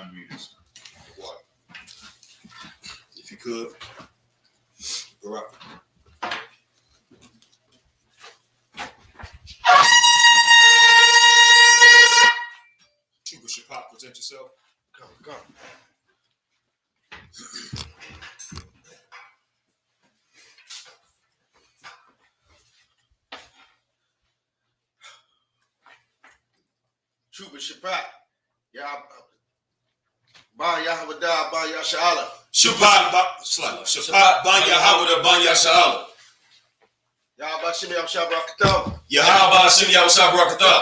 Unmute yourself. Water. If you could, go up. Trooper Shapop, present yourself. Go. Trooper Shapop. Ban Yahawada, Ban Yashala. Shapop, Ban Yahawada, Ban Yashala. Yahaba Shimi Yahushabrakata. Yahaba Shimi Yahushabrakata.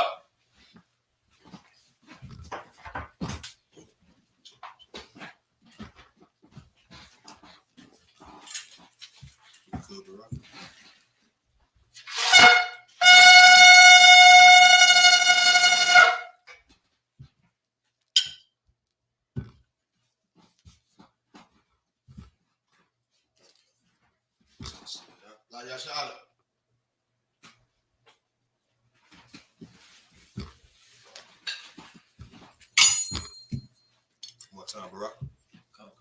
La Yashala. One more time, Barack. Come.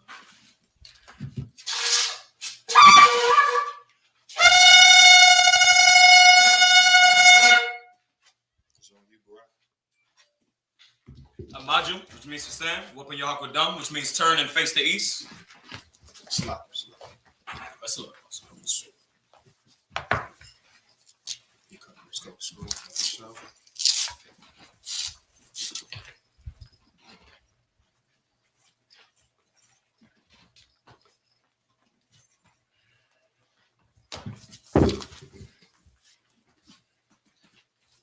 It's on you, Barack. Amaju, which means to stand. Weapon Yahakodam, which means turn and face the east. Slap. Let's look. Let's go. Scroll.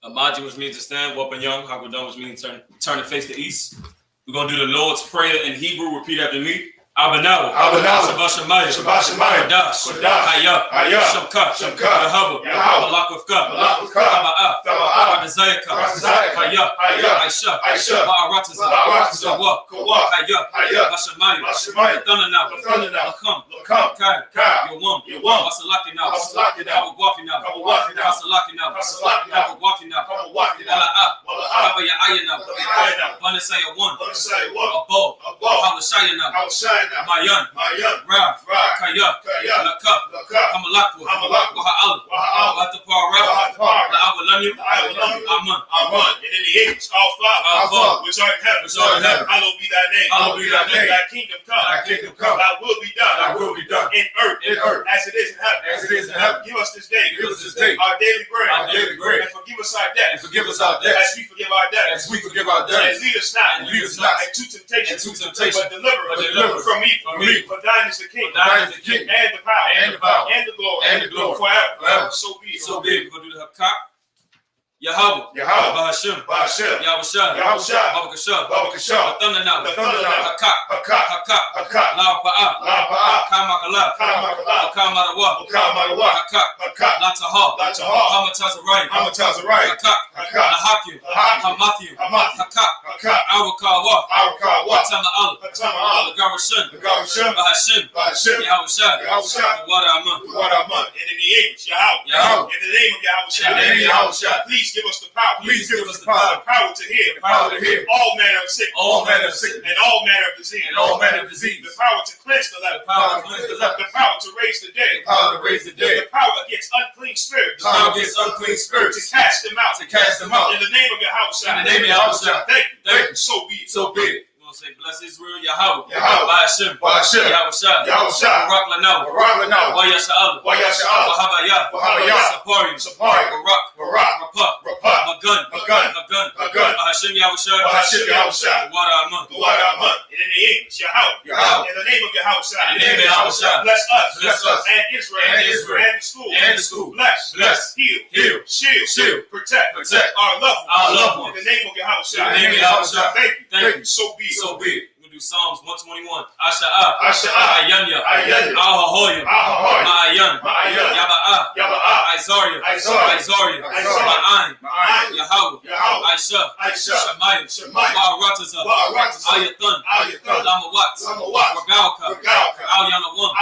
Amaju, which means to stand. Weapon Young, Hakodam, which means turn and face the east. We're going to do the Lord's Prayer in Hebrew. Repeat after me. Abanawa, Shabashamaya, Kodash, Hayah, Shamka, Yahaba, Malakufka, Haba'a, Zayaka, Hayah, Aisha, Ba'arataza, Zawa, Hayah, Bashamaya, Thundernawa, Lakam, Kai, Yawam, Wasalaki now, Kawawafi now, Wasalaki now, Kawawafi now, Wala'a, Kabayaya now, Banasaya 1, Abo, Hawashaya now, Mayan, Ra, Kaya, Laka, Hamalakwa, Waha'ala, Watapara, La'awalanya, Aman. And in the ages, our Father, which art in heaven, hallowed be thy name. Thy kingdom come. Thy will be done. In earth, as it is in heaven. Give us this day our daily bread. And forgive us our debts. As we forgive our debtors. And lead us not into temptation. But deliver us from evil. For thine is the kingdom. And the power. And the glory. Forever. So be it. We're going to do the Hakak. Yahweh, Bahashim, Yahusha, Babakashah, Thundernawa, Hakak, La'pa'a, Kamakala, Kamarawa, Hakak, Latahah, Hamatazarai, Hakak, Lahakim, Hamathium, Hakak, Awakawa, Watama'ala, Lagarashin, Bahashim, Yahusha, Wadaman. And in the age, Yahweh. In the name of Yahusha. Please give us the power. The power to heal. All manner of sickness. And all manner of disease. The power to cleanse the leper. The power to raise the dead. The power against unclean spirits. To cast them out. In the name of Yahusha. Thank you. So be it. Say, bless Israel, Yahweh, Bahashim, Yahusha, Barak Lanawa, Wayasha'ala, Wahabaya, Sapari, Barak, Magun, Bahashim, Yahusha, Wadaman. And in the name of Yahweh. In the name of Yahusha. Bless us. And Israel. And the school. Bless. Heal. Shield. Protect. Our loved ones. In the name of Yahusha. Thank you. So be it. We're going to do Psalms 121. Asha'a, Ayanya, Ahahoya, Ma'ayan, Yaba'a, Isaiah, Ma'ayin, Yahweh, Aisha, Shemaiah, Ba'arataza, Ayathan, Lamawat, Ragalka, Al-Yanawam,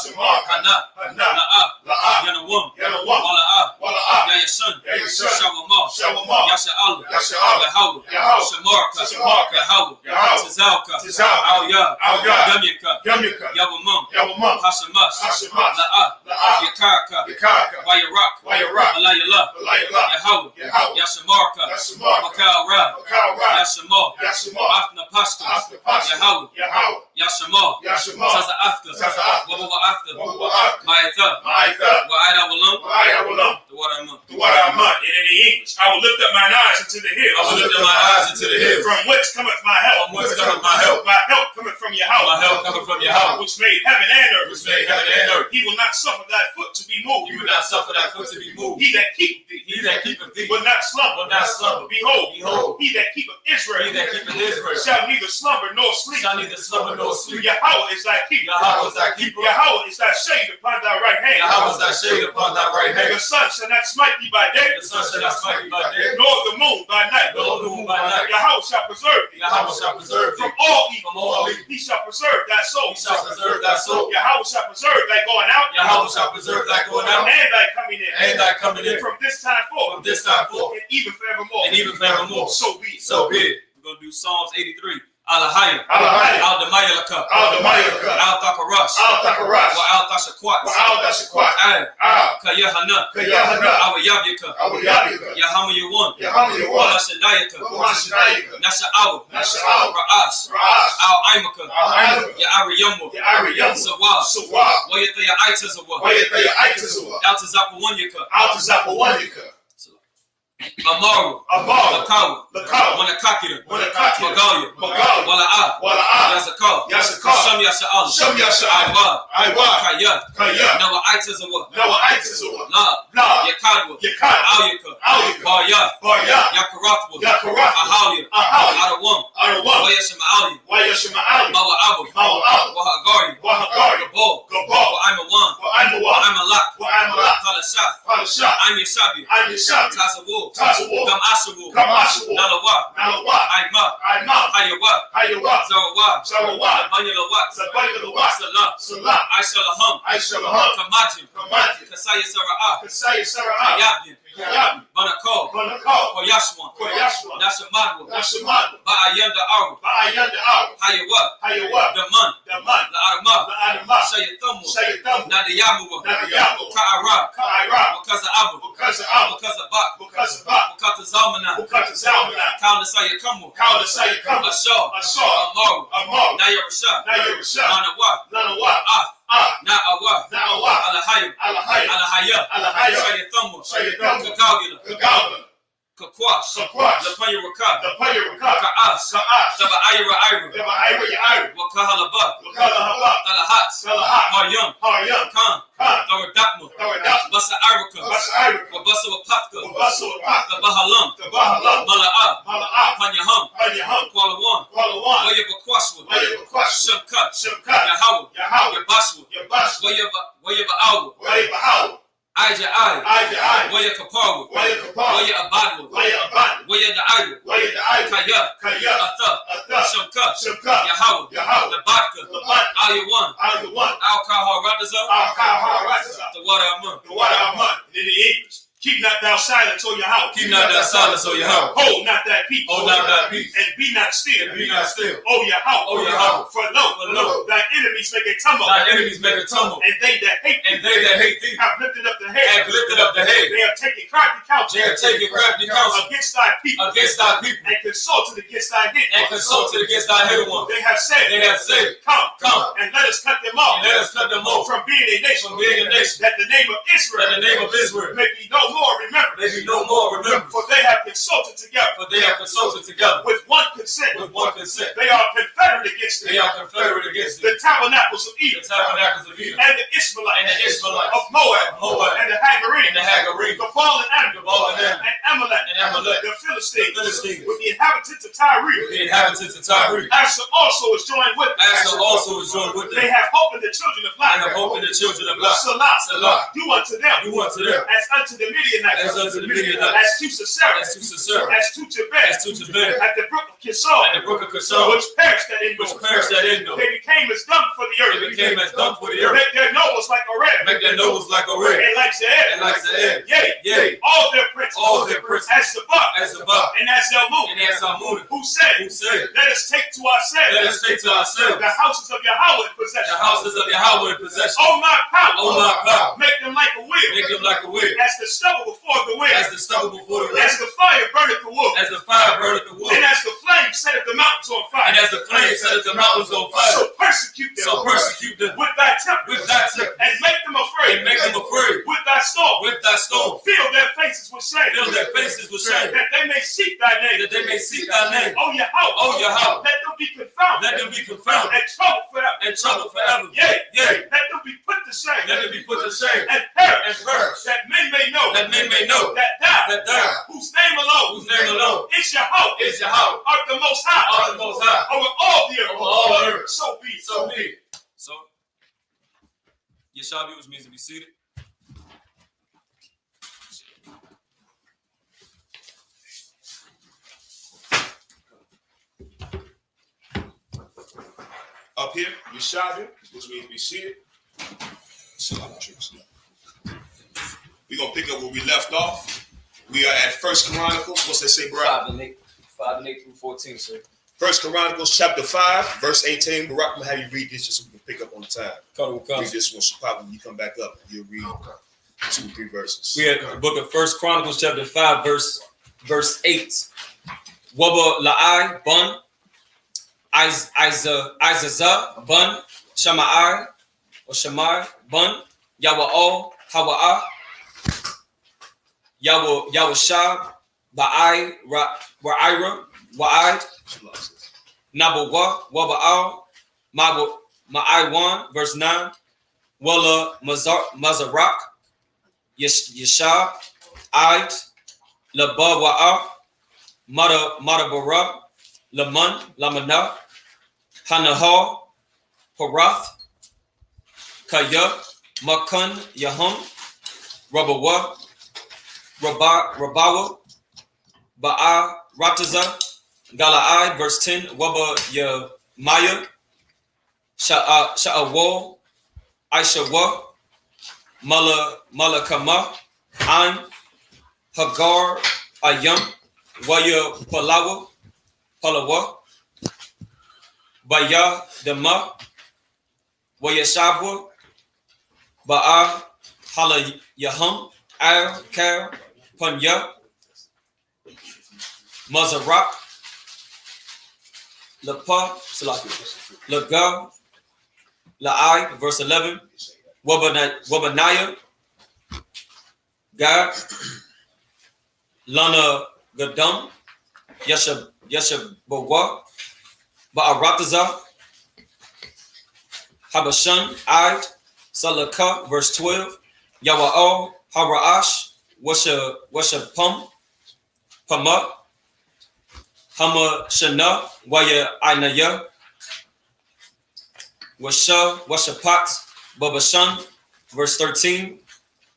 Shamarka, Kana, La'a, La'ah. Yanawam, Yanawam. Wala'ah, Wala'ah. Yayasan, Yayasan. Shawamah, Shawamah. Yasha'ala, Yasha'ala. Yahawah, Yahawah. Shamarka, Shamarka. Yahawah, Yahawah. Tizalka, Tizalka. Al-Yah, Al-Yah. Yamyaka, Yamyaka. Yawamam, Yawamam. Hashamash, Hashamash. La'ah, La'ah. Yakarka, Yakarka. Wayarak, Wayarak. Alayallah, Alayallah. Yahawah, Yahawah. Yashamarka, Yashamarka. Makal Ra, Makal Ra. Yashamah, Yashimah. Afna Pashka, Afna Pashka. Yahawah, Yahawah. Yashamah, Yashimah. Taza Afka, Taza Afka. Wabawa Afka, Wa'afka. Ma'atha, Ma'atha. Wa'ada Walam, Wa'ayawulam. the water month. The water of mud. And in the English, I will lift up mine eyes into the hills. I will lift up my eyes into the hills. From whence cometh my help? From whence cometh my help? My help cometh from Yahweh. My help cometh from Yahweh, Which made heaven and earth. which made heaven and earth. He will not suffer thy foot to be moved. You will not suffer thy foot to be moved. He that keepeth thee He that keepeth thee will not slumber. will not slumber. Behold, Behold, he that keepeth Israel he that keepeth Israel shall neither slumber nor sleep. shall neither slumber nor sleep. Yahweh is thy keeper. Yahweh is thy keeper. Yahweh is thy shade upon thy right hand. Yahweh is thy shade upon thy right And hand. the sun shall not smite thee by day, The sun shall not smite thee by day, nor the moon by night. nor the moon by night. Yahweh shall preserve thee Yahweh shall preserve thee from all evil. from all evil. He shall preserve thy soul. He shall preserve thy soul. Yahweh shall preserve thy going out Yahweh shall preserve thy going out and thy coming in. and thy coming in From this time forth from this time forth and even forevermore. and even forevermore. So be it. So be it. We're going to do Psalms 83. Alahaya, Alahaya. Al-Damayalaka, Al-Damayalaka. Al-Takarash, Al-Takarash. Wa Al-Tashakwat, Wa'al-Dashakwat. Al, Al. Ka-Yahanna, Ka-Yahanna. Awa-Yabyaka, Awayabika. Yahamayawan, Yahamayawan. Wa-Lashanayaka, Wa'ashanayika. Nasha'awa, Nasha'awa. Ra'as, Ra'as. Al-Aimaka, Al-Aimaka. Ya-Ariyamu, Ya'ariyamu. Sawab, Sawab. Wa-Yataya-Aitazawa, Wayataya Aitazawa. Al-Tazapawanyaka, Al-Tazapawanyika. Amaru, Amaru. Lakawa, Lakawa. Wanakakira, Wanakakira. Magalia, Magalia. Wala'a, Wala'a. Yazakal, Yazakal. Sham Yasha'al, Sham Yasha'al. Aiwa, Aiwa. Kaya, Kaya. Nawa Aitazawa, Noah Aitazawa. La, La. Yakadwa, Yakad. Alyaka, Alyaka. Barya, Barya. Yakarathwa, Yakarathwa. Ahalia, Ahalia. Adawam, Arwa. Wayashima'ali, Wayashima'ali. Mawa Abu, Mawa'abu. Wahagari, Wahagari. Gabal, Gabal. Wa'aimawan, Wa'aimawan. Wa'aimalak, Wa'aimalak. Palashah, Palashah. I'm Yashabi, I'm Yashabi. Tazawu, Tazawu. Kam Ashawu, Kam Ashawu. Nalawa, Nalawa. Aima, Aima. Hayawa, Hayawa. Zarawah, Sarawah. Banyalawat, Zabayalawat. Salah, Salah. Aishalaham, Aishalaham. Kamajim, Kamati. Kasaya Sara'ah, Kasaya Sara'ah. Kayabin, Kayabi. Banakol, Banakal. Koyashwan, Koyashwan. Nashamadwa, Nashamadu. Ba'ayanda Aru, Ba'ayanda Aru. Hayawa, Hayawa. Daman, Daman. La'arama, La'adama. Shayathamu, Shayatamu. Nadayamuwa, Nadayamu. Ka'ara, Ka'ira. Wakaza Abu, Bukaza Abu. Wakaza Bak, Bukaza Ba. Wakata Zalmana, Bukata Zalmana. Kauna Sayakamu, Kaula Sayakamu. Ashar, Ashar. Amaru, Amaru. Naya Rashad, Naya Rashad. Manawa, Lanawa. Ah, Ah. Na'awa, Na'awa. Alahayim, Alahaya. Alahaya, Alahaya. Shayathamu, Shayathamu. Kakagila, Kagala. Kakwash, Kakwash. Lapanya Rakab, The Paya Rakab. Ka'as, Ka'as. Daba Ira Ira, Deba Ira Yaira. Wakahalaba, Wakala Haba. Talahat, Salahat. Haryam, Haryam. Khan, Khan. Tharadakma, Tawadak. Basa Irika, Basa Irika. Wabasa Wapatka, Wabasa Wapaka. Bahalam, The Bahalam. Mala'a, Mala'ah. Panyaham, Panyaham. Kuala Wan, Kuala Wan. Waya Bakwashwa, Waya Bakwash. Shamkat, Shamkat. Yahawa, Yahawa. Yabashwa, Yabash. Waya Ba'awa, Waya Bahawa. Aja Ai, Aja. Waya Kapawa, Waya Kapar. Waya Abadwa, Waya Aban. Waya Da'ira, Waya Da'ira. Kaya, Kaya. Atha, Atha. Shamkat, Shamkat. Yahawa, Yahawa. Labaka, Labat. Ayawan, Ayawan. Al-Kahar Radaza, Al-Kahar Radaza. the water Amun. The water of mud. In the English, keep not thou silence, O Yahweh. Keep not thy silence, O Yahweh. Hold not thy peace. Hold not thy peace. And be not still. And be not still. O Yahweh. O Yahweh. For lo, thy enemies make a tumult. Thy enemies make a tumble, And they that hate and they that hate thee have lifted up the have head. lifted up the head. They have taken crafty counsel. They have taken crafty counsel against thy people. against thy people, And consulted against thy hidden and ones. consulted against thy hidden one. They have said, Come, come, and let us cut them off. and let us cut them off From being a nation. from being a nation, That the name of Israel. that the name of Israel may be no more remembered. may be no more remembered. For they have consulted together. For they have consulted together With one consent. with one consent. They are confederate against They thee. are confederate against thee. The tabernacles of The Edom. tabernacles of Edom, And the Ishmaelites. and the Ishmaelites, Of Moab. Moab, And the Hagarene. and the Hagarene, The Baal and Ammon. Baal and Ammon, And Amalek. and Amalek, The Philistines. the Philistines, With the inhabitants of Tyre. the inhabitants of Tyre. Asher also is joined with them. Asher also is joined with They them, have hope in the children of and light. have hope in the children of light. Salah. Salah. Do unto them. Do unto them As unto the Midianites. as unto the Midianites, As to Sisera. as to Sisera, As to Jabez. as to Jabez, At the brook brook of Kishon, which perished that in them. They became as dung for the earth. Make their nobles like a red. And like Zeed. Yea, all their princes. As Sabbath and as Zalmunna. Who said, let us take to ourselves the houses of Yahweh in possession. Oh my power. Make them like a wheel. As the stubble before the wind. As the fire burneth the wood. And as the flame setteth the mountains on fire. So persecute them. With thy temper. And make them afraid. With thy storm. Fill their faces with shame. That they may seek thy name. Oh Yahweh. Let them be confounded. And troubled forever. Yea. Let them be put to shame. And perish. That men may know. That thou, whose name alone is Yahweh. Art the most high. Over all the earth. So be. So, Yeshabi, which means to be seated. Up here, Yeshabi, which means be seated. We're going to pick up where we left off. We are at 1 Chronicles. What's that say, bro? 5 and 8 through 14, sir. 1 Chronicles chapter 5, verse 18. Barack, I'm going to have you read this just so we can pick up on the time. Read this one. So probably when you come back up, you'll read 2 or 3 verses. We had the book of 1 Chronicles chapter 5, verse 8. Waba la'ai bun Izazah bun Shamai or Shamai bun Yawa'al Hawa'ah Yawashab Ba'ai Ra'ira Wa'id Nabawa Waba'al Ma'aiwan, verse 9. Wala Mazarak Yeshab Id Labawa'a Madabara Laman Lamana Hanahal Horath Kaya Makan Yahum Rabawa Rabawa Ba'a Rataza Gala'ai, verse 10. Waba Yamaya Sha'awal Aishawa Malakama An Hagar Ayam Waya Palawa Baya Dema Wayashabwa Ba'a Hala Yahum Al Kar Panya Mazarak Lapa Salaki Laga La'ai, verse 11. Wabanaya Gad Lana Gadam Yashabawa Ba'arataza Habashan Id Salaka, verse 12. Yawa'al Hara'ash Washa Pama Hama Shana Waya Ainaya Washapat Babashan, verse 13.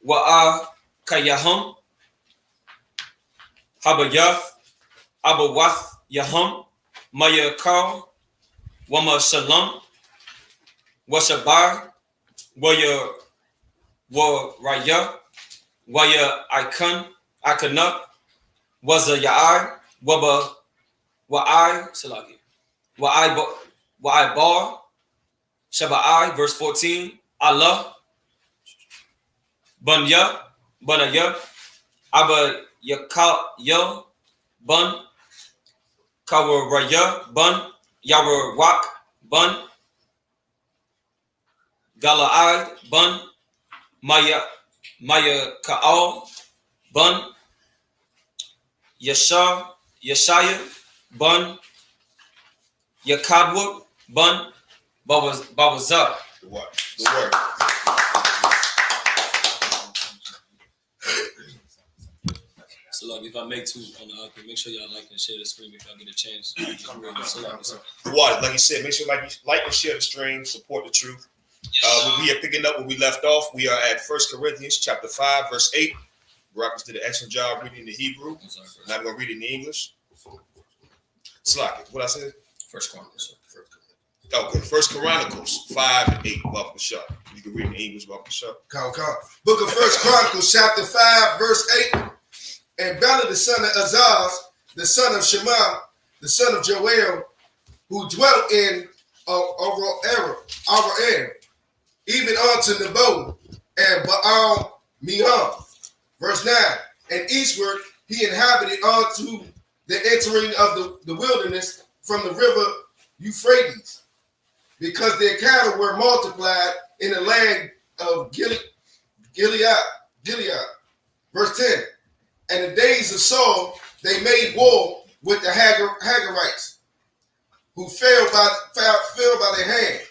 Wa'a Kayahum Habayath Abawath Yahum Maya Kal Wama Shalom Washabar Waya Waraya Waya Ikana Waza Ya'ai Wa'ai Salaki Wa'ai Bar Shaba'ai, verse 14. Allah Banaya Abba Yakal Bun Kawaraya Bun Yarawak Bun Gala'ai Bun Maya Ka'al Bun Yeshaya Bun Yakadwa Bun Babazah. The word. So, like, if I make 2 on the arc, make sure y'all like and share the screen if y'all get a chance. The water, like you said, make sure you like and share the stream, support the truth. We are picking up where we left off. We are at 1 Corinthians chapter 5, verse 8. Rockets did an excellent job reading the Hebrew. Now we're going to read it in English. Slack. What I said? First Chronicles. Okay, First Chronicles 5 and 8. Welcome, Shah. You can read in English. Welcome, Shah. Come. Book of First Chronicles, chapter 5, verse 8. And Bela, the son of Azaz, the son of Shema, the son of Joel, who dwelt in Aroer, even unto Nebo and Baal Miham. Verse 9. And eastward he inhabited unto the entering of the wilderness from the river Euphrates, because their cattle were multiplied in the land of Gilead. Verse 10. And the days of Saul, they made war with the Hagarites, who fell by their hand.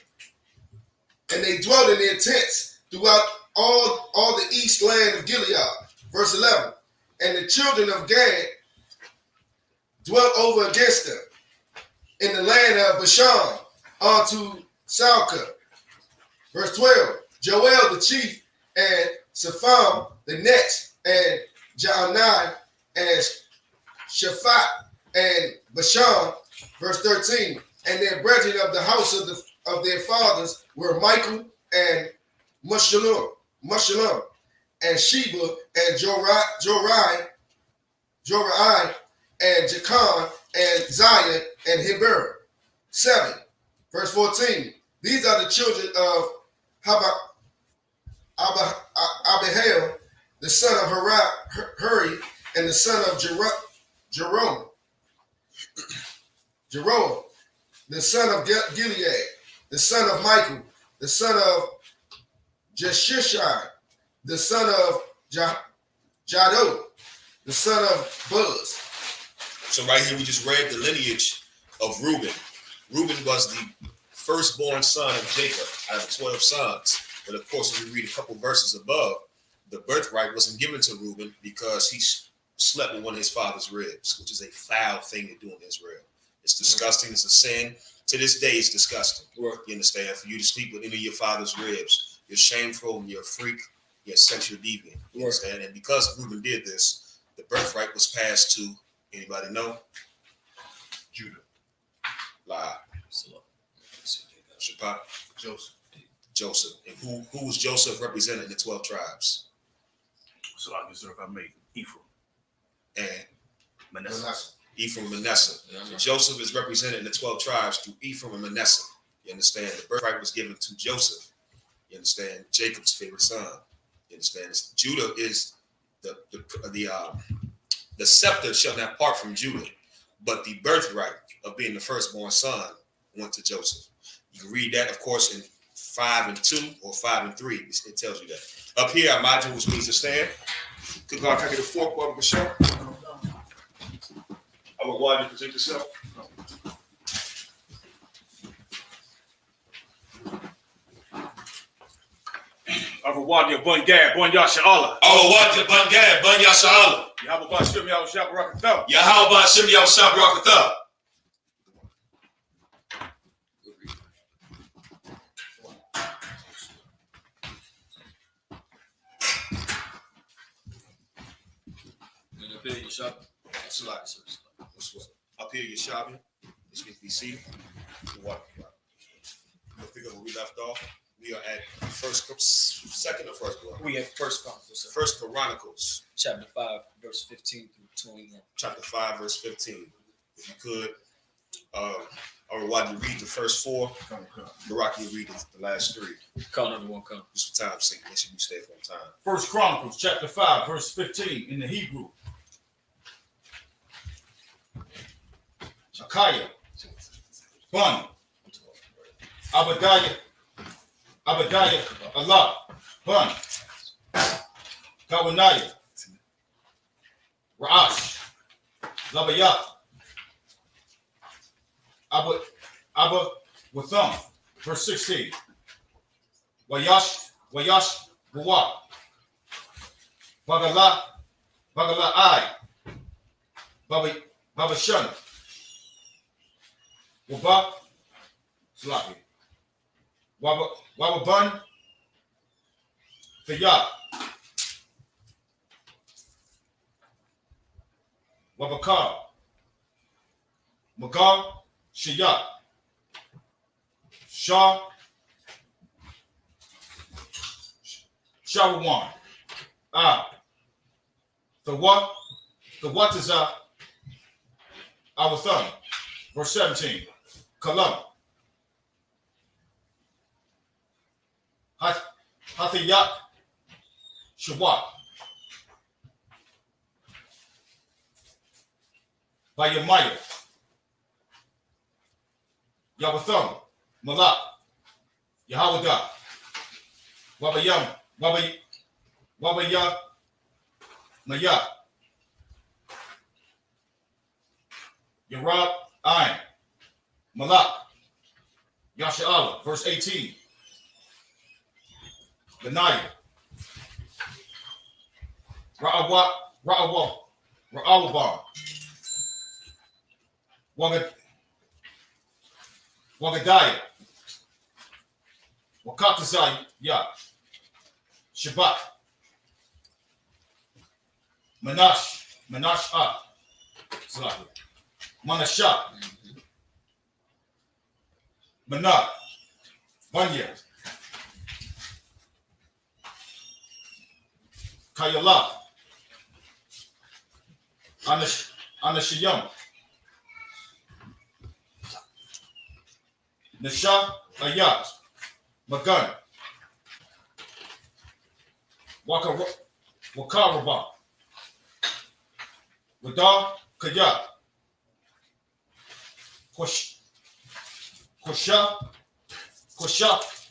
And they dwelt in their tents throughout all the east land of Gilead. Verse 11. And the children of Gad dwelt over against them in the land of Bashan unto Salca. Verse 12. Joel the chief, and Sapham the next, and Jaanai, and Shaphat, and Bashan. Verse 13. And their brethren of the house of their fathers were Michael and Meshullam, and Sheba, and Jorai, and Jachan, and Zion, and Heber. 7. Verse 14. These are the children of Abihail, the son of Huri, and the son of Jeroam, the son of Gilead, the son of Michael, the son of Jeshishai, the son of Jado, the son of Buz. So right here we just read the lineage of Reuben. Reuben was the firstborn son of Jacob out of 12 sons. But of course, if we read a couple verses above, the birthright wasn't given to Reuben because he slept with one of his father's ribs, which is a foul thing to do in Israel. It's disgusting. It's a sin. To this day, it's disgusting. You understand? For you to sleep with any of your father's ribs, you're shameful, you're a freak, you're a sexual deviant. You understand? And because Reuben did this, the birthright was passed to, anybody know? Judah. Lie. Shaphat. Joseph. And who was Joseph representing the 12 tribes? So I deserve I made Ephraim. And Manasseh. Ephraim and Manasseh. So Joseph is representing the 12 tribes through Ephraim and Manasseh. You understand? The birthright was given to Joseph. You understand? Jacob's favorite son. You understand? Judah is the scepter shall not part from Judah, but the birthright of being the firstborn son went to Joseph. You can read that, of course, in 5 and 2 or 5 and 3. It tells you that. Up here, our module, which means to stand. Good God, can I get a fork, Brother Michelle? I would want you to present yourself. Avawadia Bun Gad, Bun Yashala. Awawadia Bun Gad, Bun Yashala. Yahweh Bashim Yahweh Shabarakatah. Yahweh Bashim Yahweh Shabarakatah. Up here, you're shopping. This week we see what we'll pick up where we left off. We are at second or first one? We have First Chronicles. First Chronicles. Chapter 5, verse 15 through 21. Chapter 5, verse 15. If you could, or why do you read the first 4? Barak, you read the last 3. Call number 1, come. Just for time's sake, make sure you stay for time. First Chronicles, chapter 5, verse 15 in the Hebrew. Shakaya, Bun, Abadiah, Allah, Bun, Kawanaya, Ra'ash, Labayah, Abba Watham, verse 16. Wayash, Bawa, Bagala I, Babashan, Waba, Slavi, Wababun, Thayah, Wabakar, Magal, Shayat, Shah, Shawan, the what is our thumb. Verse 17, Kalam, Hathiyat, Shawat, Bayamaya, Yawatham, Malak, Yahawada, Wabayam, Wabaya, Maya, Yarab, Ain, Malak, Yasha'ala, verse 18, Benaiah, Ra'awabah, Wagadaya, Wakatazai, Shabbat, Manash, Manashah, Manah, Banya, Kayala, Anashiyam, Nasha, Ayat, Magan, Wakaraba, Wada, Kayat, Kosha,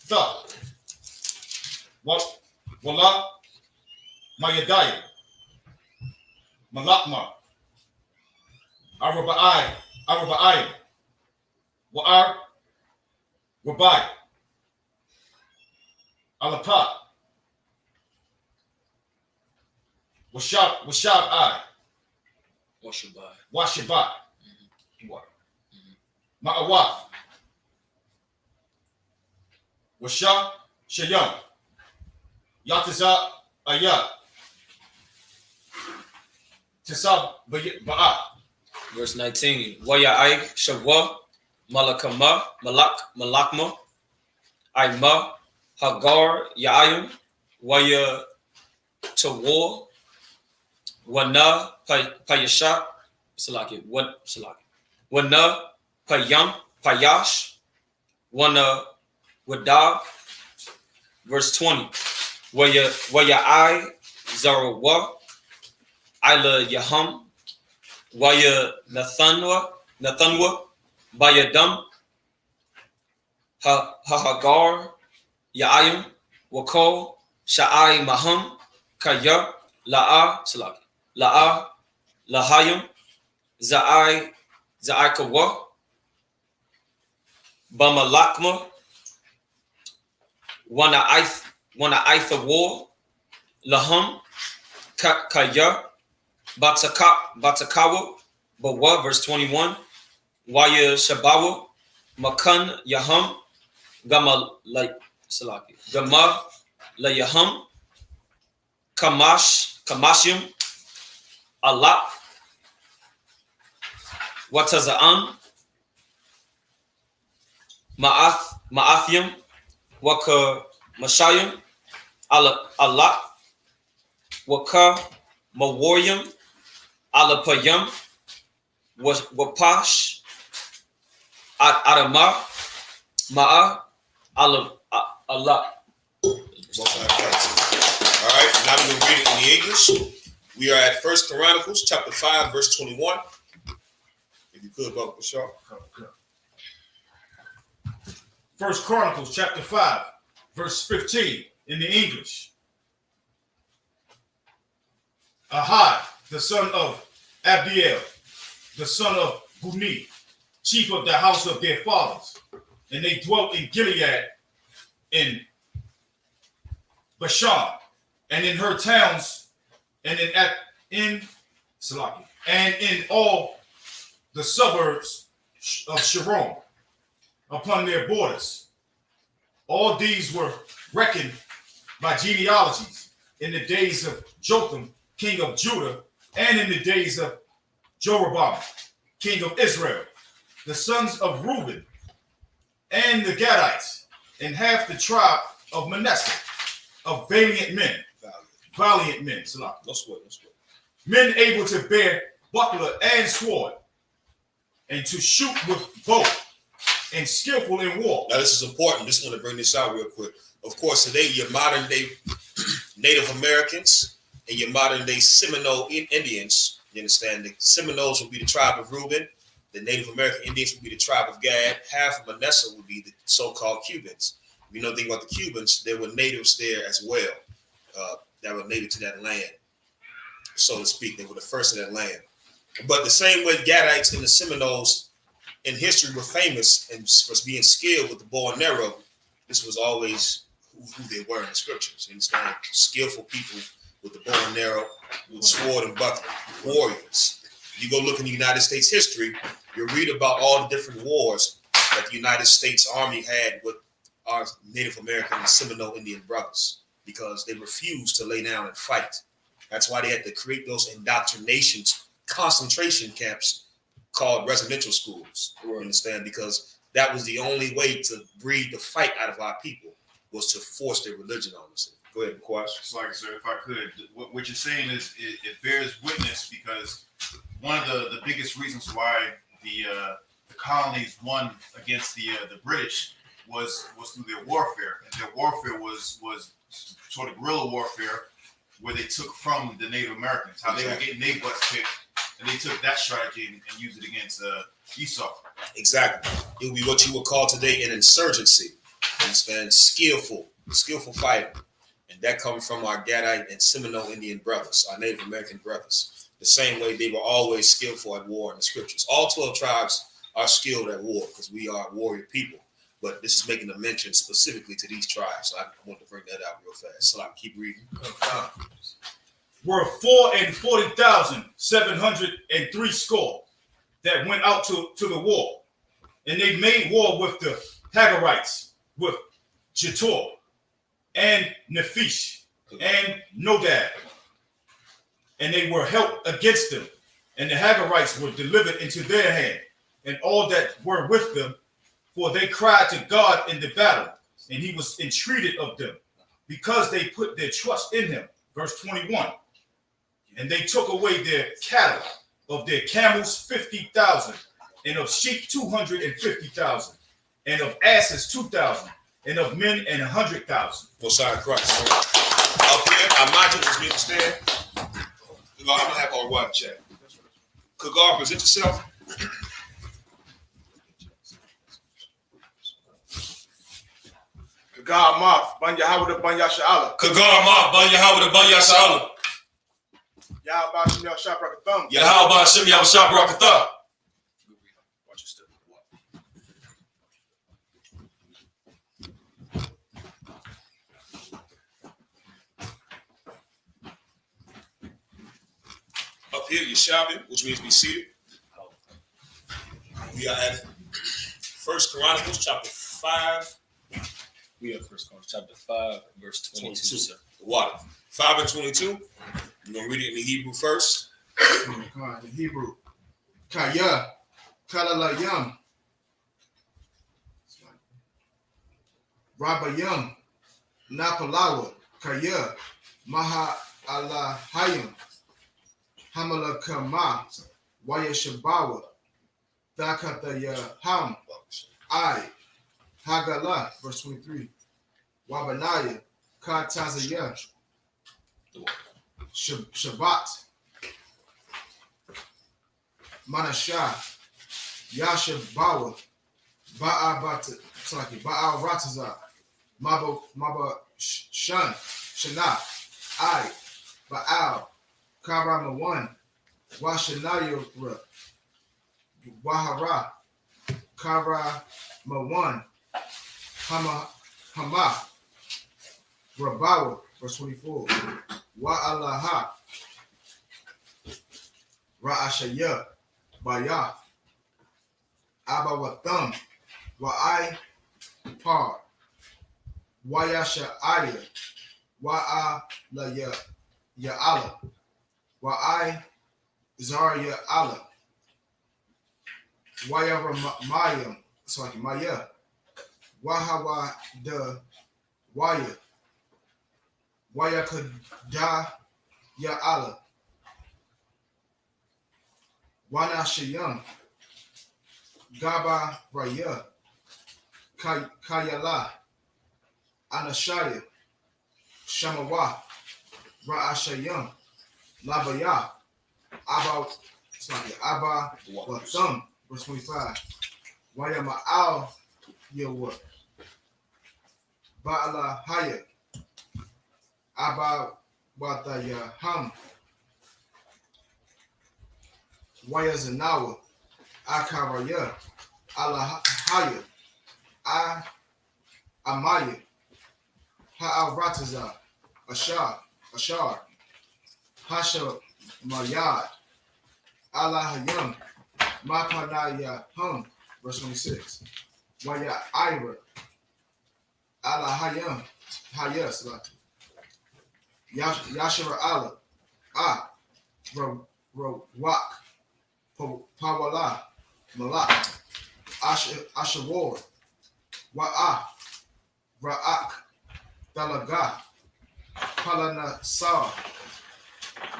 Tha, Wala, Mayadaya, Malakma, Araba'ai, Wa'ar, Wabai, Alapa, Washab, Washabai, Ma'awaf, Washa, Shayam, Yataza, Ayat, Tisab, Ba'a. Verse 19. Wayai Shawa Malakama Malakma Aima Hagar Yaayim Waya Tawar Wana Payasha Salaki Wana Payam Payash Wana Wadag. Verse 20. Waya I Zarawa Ila Yaham Waya Nathanwa Bayadam Hagar Yaayim Wako Sha'ai Maham Kaya La'a Lahayim Za'ai Kawa Bamalakma Wana Aitha War Laham Kaya Batakawa Bawa, verse 21. Waya Shabawa Makan Yaham Gama La Yaham Kamashim Allah Wataza'an Ma'athim Waka Mashayim Allah Waka Mawaryam Alapayam Wapash Adama Ma'a Allah. All right, now we're going to read it in the English. We are at 1 Chronicles chapter 5, verse 21. If you could, Brother Bashar. 1 Chronicles chapter 5, verse 15 in the English. Ahad, the son of Abdiel, the son of Guni, chief of the house of their fathers, and they dwelt in Gilead, in Bashan, and in her towns, and in all the suburbs of Sharon, upon their borders. All these were reckoned by genealogies in the days of Jotham, king of Judah, and in the days of Jeroboam, king of Israel, the sons of Reuben, and the Gadites, and half the tribe of Manasseh, of valiant men. Valiant men, Salah. No sweat, no sweat. Men able to bear buckler and sword, and to shoot with bow, and skillful in war. Now this is important. Just want to bring this out real quick. Of course, today your modern day Native Americans and your modern day Seminole Indians, you understand, the Seminoles will be the tribe of Reuben, the Native American Indians will be the tribe of Gad, half of Manasseh will be the so-called Cubans. If you know anything about the Cubans, there were natives there as well that were native to that land, so to speak. They were the first of that land. But the same way Gadites and the Seminoles in history were famous and for being skilled with the bow and arrow, this was always who they were in the scriptures. You understand? Skillful people with the bow and arrow, with sword and buckler, warriors. You go look in the United States history, you'll read about all the different wars that the United States Army had with our Native American and Seminole Indian brothers, because they refused to lay down and fight. That's why they had to create those indoctrinations, concentration camps called residential schools. You understand? Because that was the only way to breed the fight out of our people, was to force their religion on us. Go ahead, Quash. It's like, sir, if I could, what you're saying is it bears witness, because one of the biggest reasons why the colonies won against the British was through their warfare, and their warfare was sort of guerrilla warfare, where they took from the Native Americans, how they were getting their butts kicked, and they took that strategy and used it against Esau. Exactly. It would be what you would call today an insurgency. You understand? Skillful fighting. And that comes from our Gadite and Seminole Indian brothers, our Native American brothers. The same way they were always skillful at war in the scriptures. All 12 tribes are skilled at war because we are warrior people. But this is making a mention specifically to these tribes. So I want to bring that out real fast. So I keep reading. Were 440,703 score that went out to the war. And they made war with the Hagarites, with Jetor, and Nephish, and Nodab. And they were helped against them. And the Hagarites were delivered into their hand, and all that were with them. For they cried to God in the battle, and he was entreated of them, because they put their trust in him. Verse 21. And they took away their cattle, of their camels 50,000, and of sheep 250,000, and of asses 2,000, and of men 100,000. Messiah Christ. Up here, our modules, as we understand. I'm going to have our wife check. Could God present yourself? God Moth, Banya Howard, Banya Shala. Kagar Ma, Banya Howard, Banya Shala. Yahweh Shem Yah Shah Brakathum. Yahweh Shem Yah Shah Brakatha. Watch your step. Up here, Yeshabim, which means be seated. We are at 1 Chronicles chapter 5. We have 1 Chronicles chapter 5, verse 22. Sir. What? 5 and 22. We're going to read it in the Hebrew first. In Hebrew. Kaya, Kalalayam, Rabayam, Napalawa, Kaya, Maha Alahayam, Hamalakama, Wayashabawa, Dakatayaham, I, Hagala, verse 23, Wabanaya, Katazaya, Shabbat, Manashah, Yashabawa, Baal Rataza, Maba Shan, Shana, I, Baal, Karamawan, Washanayura, Wahara, Karamawan, Hama, Rabawa, verse 24, Wa'alaha, Ra'ashaya, Baya, Abawatham, Wa'ai, Par, Wayasha'aya, Wa'ala Ya'ala, Wa'ai, Zarya Allah, Wayamayam, sorry, Maya, Wahawa the Waya, Wayakada Ya Allah, Wanashayam, Gaba Raya, Kayala, Anashaya, Shamawa, Ra'ashayam, Labaya, Abba Watham, verse 25. Wayama'al Yawa, Ba'ala Hayat, Abba Wathayaham, Wayazanawa, Akaraya, Alahaya, Amaya, Ha'arataza, Ashar, Hasha Mayad, Alahayam, Mapanaya Hum, verse 26. Waya Ira, Alahayam, Hayas, Yashara Allah, Wak, Pawala, Malak, Ashawar, Wa'ah, Ra'ak, Dalaga, Palanasar,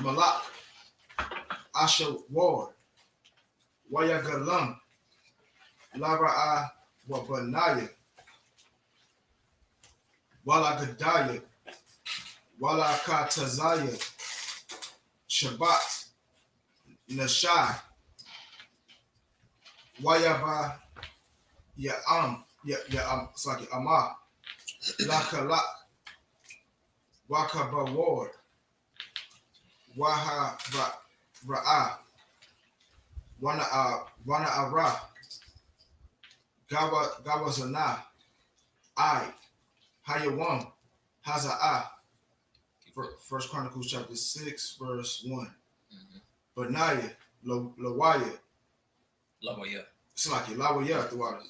Malak, Ashawar, Wayagalam, Lara'a, Wabanaya, Walagadaya, Walakatazaya, Shabbat, Nashai, Wayaba, Amah, Lakalak, Wakabaward, Waha Ra'ah, Wana Ara, Gawazana, I, Hayawam, Haza'ah. First Chronicles chapter 6, verse 1. Benaiah, Lawaya, Slaki, Lawaya, throughout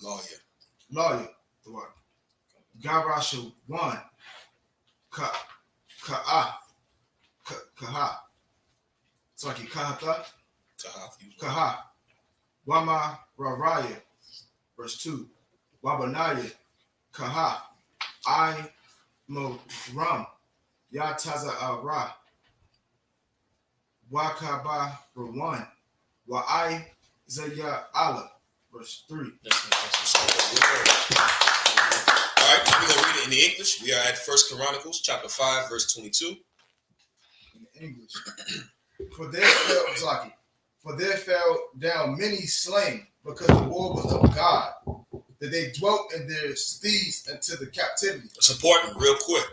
Lawyer, throughout Garasha 1, Kaha, Slaki, Kaha, Wama Raraya, verse 2. Wabanaya, Kaha, I Moram, Yataza Ara, Wakaba for 1, Wa'ai Zaya Allah, verse 3. All right, we're going to read it in the English. We are at 1 Chronicles chapter 5, verse 22. In English. For there fell down many slain, because the war was of God, that they dwelt in their steeds unto the captivity. It's important, real quick.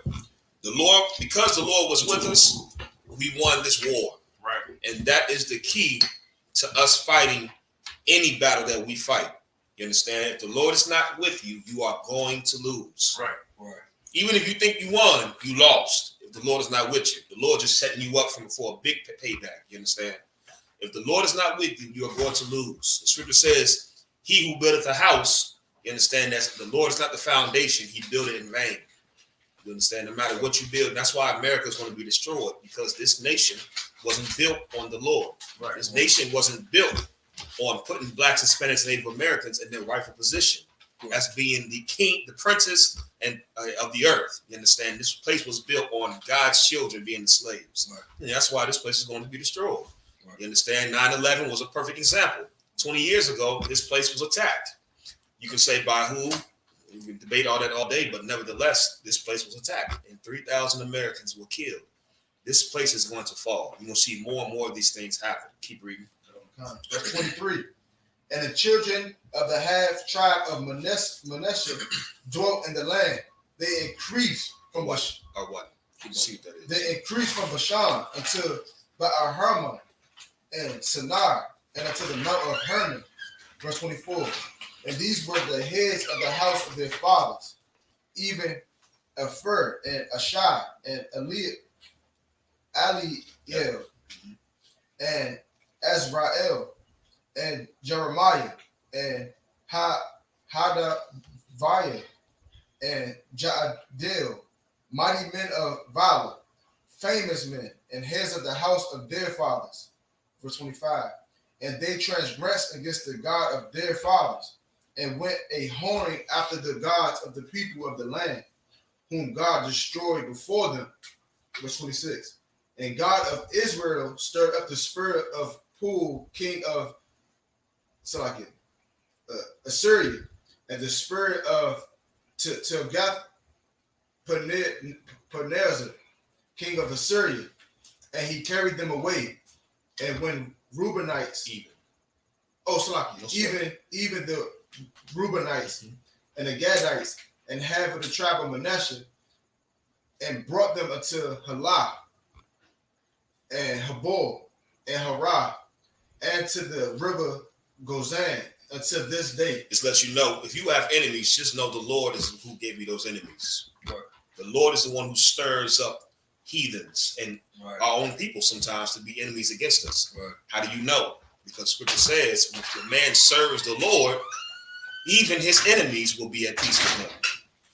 The Lord, because the Lord was with us, we won this war. Right. And that is the key to us fighting any battle that we fight. You understand? If the Lord is not with you, you are going to lose. Right. Even if you think you won, you lost. If the Lord is not with you, the Lord just setting you up for a big payback. You understand? If the Lord is not with you, you are going to lose. The scripture says, he who buildeth a house, you understand that the Lord is not the foundation, he built it in vain. You understand? No matter what you build, that's why America is going to be destroyed, because this nation wasn't built on the Lord. Right. This nation wasn't built on putting blacks, Hispanics, and Native Americans in their rightful position as being the king, the princess, and of the earth. You understand? This place was built on God's children being the slaves. Right. And that's why this place is going to be destroyed. Right. You understand? 9/11 was a perfect example. 20 years ago, this place was attacked. You can say by who? We can debate all that all day, but nevertheless, this place was attacked and 3,000 Americans were killed. This place is going to fall. You're going to see more and more of these things happen. Keep reading. Verse 23. And the children of the half tribe of Manasseh dwelt in the land. They increased from what? See what that is. They increased from Bashan unto Ba'al-Hermon and Sinar, and unto the mount of Hermon. Verse 24. And these were the heads of the house of their fathers, even Epher and Ashai and Aliel and Azrael and Jeremiah and Hadaviah and Jaadil, mighty men of valor, famous men, and heads of the house of their fathers. Verse 25. And they transgressed against the God of their fathers, and went a whoring after the gods of the people of the land, whom God destroyed before them. Verse 26. And God of Israel stirred up the spirit of Pul, king of Assyria, and the spirit of Tilgath-Paneser, king of Assyria, and he carried them away. And when Reubenites, even the Reubenites and the Gadites and half of the tribe of Manasseh, and brought them unto Halah and Habor and Harah and to the river Gozan until this day. Just let you know, if you have enemies, just know the Lord is who gave you those enemies. Right. The Lord is the one who stirs up heathens and Right. our own people sometimes to be enemies against us. Right. How do you know? Because Scripture says, if the man serves the Lord, even his enemies will be at peace with him.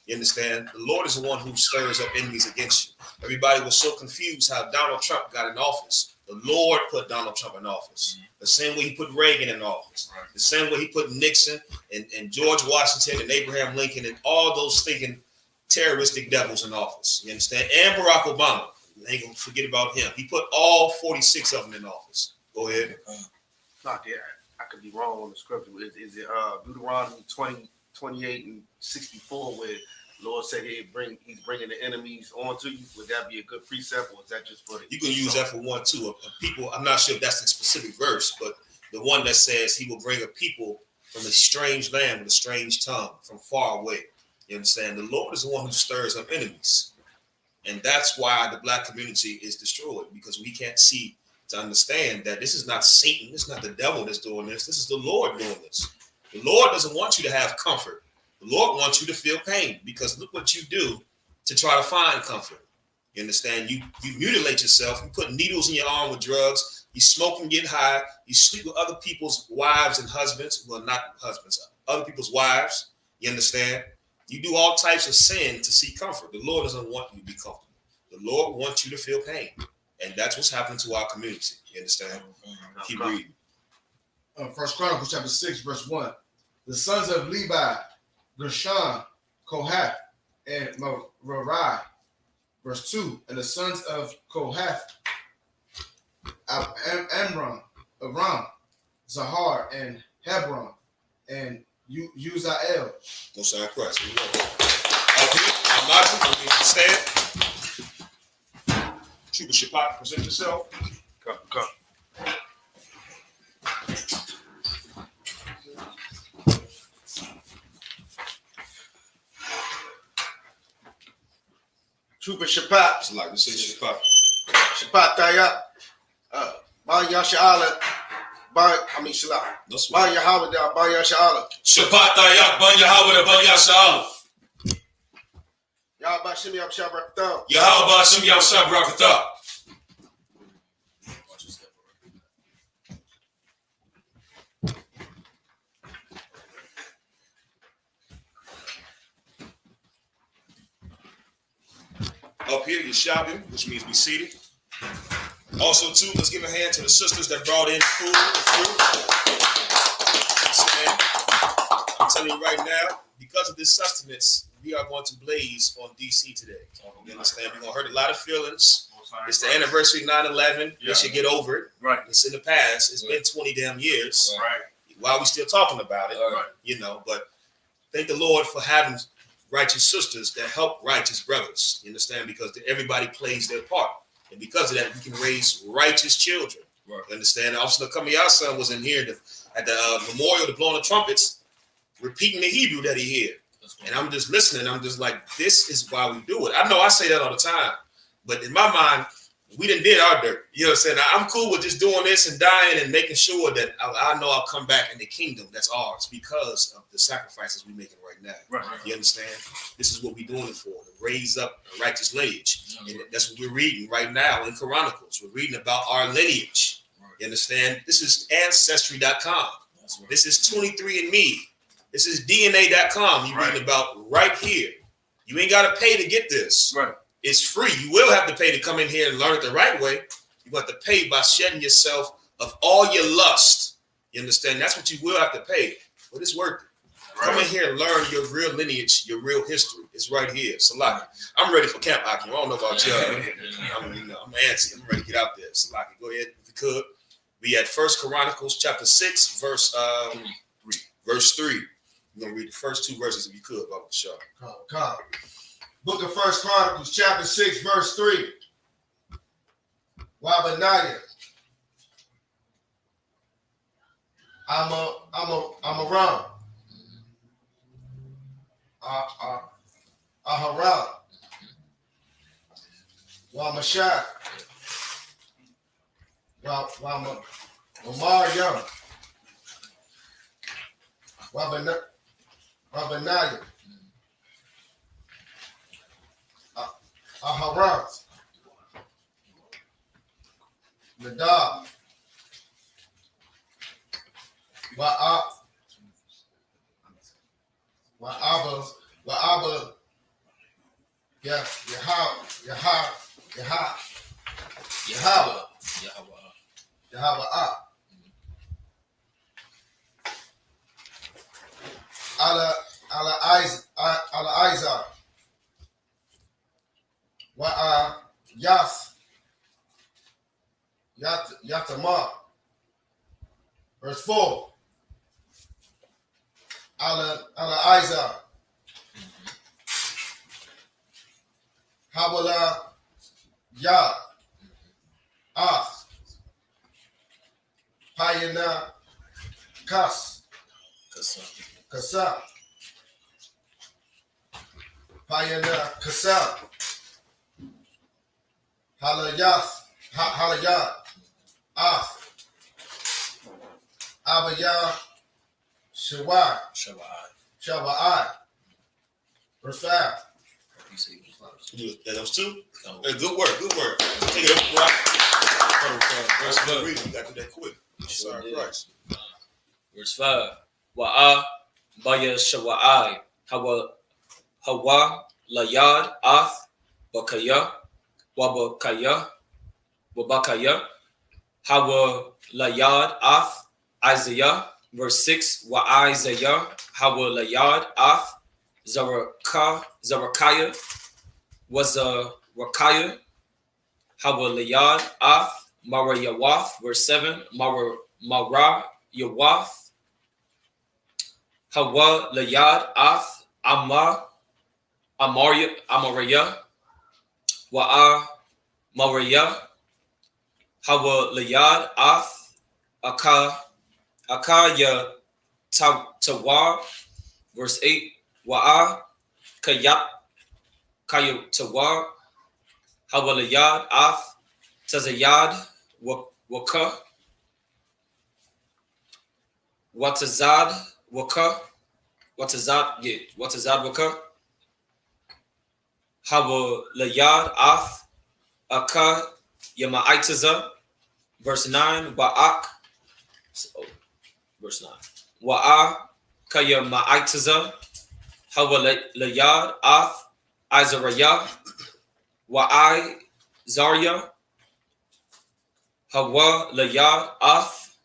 You understand? The Lord is the one who stirs up enemies against you. Everybody was so confused how Donald Trump got in office. The Lord put Donald Trump in office. The same way he put Reagan in office. Right. The same way he put Nixon and George Washington and Abraham Lincoln and all those thinking terroristic devils in office. You understand? And Barack Obama. Ain't gonna forget about him. He put all 46 of them in office. Go ahead. Not there. I could be wrong on the scripture. Is it Deuteronomy 20:28 and 64 where Lord said he's bringing the enemies onto you? Would that be a good precept, or is that just for the? You can use that for one too. People, I'm not sure if that's the specific verse, but the one that says he will bring a people from a strange land with a strange tongue from far away. You understand? The Lord is the one who stirs up enemies. And that's why the black community is destroyed, because we can't see to understand that this is not Satan. This is not the devil that's doing this. This is the Lord doing this. The Lord doesn't want you to have comfort. The Lord wants you to feel pain, because look what you do to try to find comfort. You understand? You mutilate yourself. You put needles in your arm with drugs. You smoke and get high. You sleep with other people's wives and husbands. Well, not husbands, other people's wives. You understand? You do all types of sin to seek comfort. The Lord doesn't want you to be comfortable. The Lord wants you to feel pain. And that's what's happening to our community. You understand? Keep reading. 1 Chronicles chapter 6, verse 1. The sons of Levi, Gershon, Kohath, and Merari. Verse 2. And the sons of Kohath, Amram, Zahar, and Hebron, and Uziel. No sign of Christ. Here we go. Up here, I'm Michael. I'm going to stand. Trooper Shapat, present yourself. Come. Trooper Shapat. It's like this is Shapat. Shapat Tayak. Ba Yasha'ala. Shalam. That's Ba Yahawada. Ba Yasha'ala. Shabbat Dayak, Ban Yahweh, Ban Yasha'ala. Yahba Shimi Abshah Braktham. Yahweh, Shim Yahshua Brakatah. Up here, Yeshabim, which means be seated. Also, too, let's give a hand to the sisters that brought in food and fruit. I'm telling you right now, because of this sustenance, we are going to blaze on DC today. You understand? We're going to hurt a lot of feelings. It's the anniversary of 9/11. They should get over it. Right. It's in the past. It's been 20 damn years. Right. Why are we still talking about it? Right. You know, but thank the Lord for having righteous sisters that help righteous brothers. You understand? Because everybody plays their part. And because of that, we can raise righteous children. Right. You understand? Officer Kamiya's son was in here at the memorial to blowing the trumpets, repeating the Hebrew that he heard. And I'm just listening. I'm just like, this is why we do it. I know I say that all the time, but in my mind, we done did our dirt. You know what I'm saying? I'm cool with just doing this and dying and making sure that I know I'll come back in the kingdom that's ours because of the sacrifices we're making right now. Right. You understand? This is what we're doing it for, to raise up a righteous lineage. And that's what we're reading right now in Chronicles. We're reading about our lineage. You understand? This is Ancestry.com. This is 23andMe. This is DNA.com. You're reading about right here. You ain't got to pay to get this. Right. It's free. You will have to pay to come in here and learn it the right way. You have to pay by shedding yourself of all your lust You understand? That's what you will have to pay, but it's worth it. Come in here and learn your real lineage, your real history. It's right here. Salaki. I'm ready for camp, Hakim. I don't know about y'all. I'm antsy. I'm ready to get out there. Salaki, go ahead if you could. We at 1 Chronicles chapter 6, verse 3. We're gonna read the first 2 verses if you could, Baba Shah. Come. Book of 1 Chronicles chapter 6, verse 3. Wabaniah. I'm around. Aharam. Wamashah. Wamaryam. Wabaniah. Aharam. Nadab. Wa'aba, Yahweh, ala Isaac, Yatamar. Verse 4. Ala Isaac. Hawala Yah. Payana Kasa. Payana Kasa. Halayah. Abaya Shawai. Verse 5. That was 2? Good work. Take it up right. You got to do that quick. Sorry, Christ. Verse 5. Wa'a Baya Shawai. Hawa Layad Ath Bakaya Wabakaya Hawa Layad Ath Isaiah. Verse 6. Wa Isaiah Hawa Layad Ath Zarakiah was a Rakaya Hawa Layad Ath Mara Yawath. Verse 7. Mara Yawath Hawa Layad Ath Amariah Wa'a Mariah Hawa Layad Ath Akaya Tawar. Verse 8. Wa'a Kaya Tawar Hawa Layad Ath Tazayad Waka Watazad Waka Hawa Layad Ath Aka Yamaitaza. Verse 9. Verse 9. Wa'a Kaya Ma'itaza Hawa Layad Ath Azariah Wa'i Zarya Hawa Layad Ath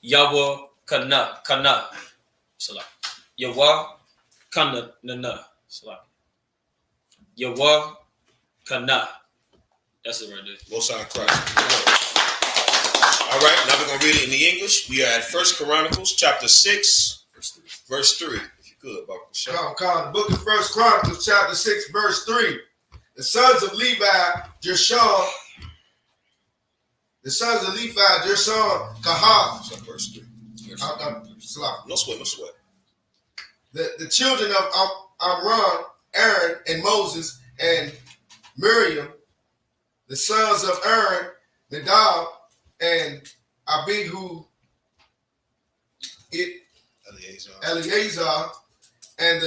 Yawa Kana Salah Yawa Kana Nana Salah Yawa Kana. That's it right there. Most High Christ. All right, now we're going to read it in the English. We are at 1 Chronicles chapter 6, verse 3. If you could, Baba Shah. Come. The book of 1 Chronicles chapter 6, verse 3. The sons of Levi, Gershon. Kahath. Verse 3. No sweat. The children of Amram, Aaron, and Moses, and Miriam. The sons of Aaron, Nadab, and Abihu, Eleazar, and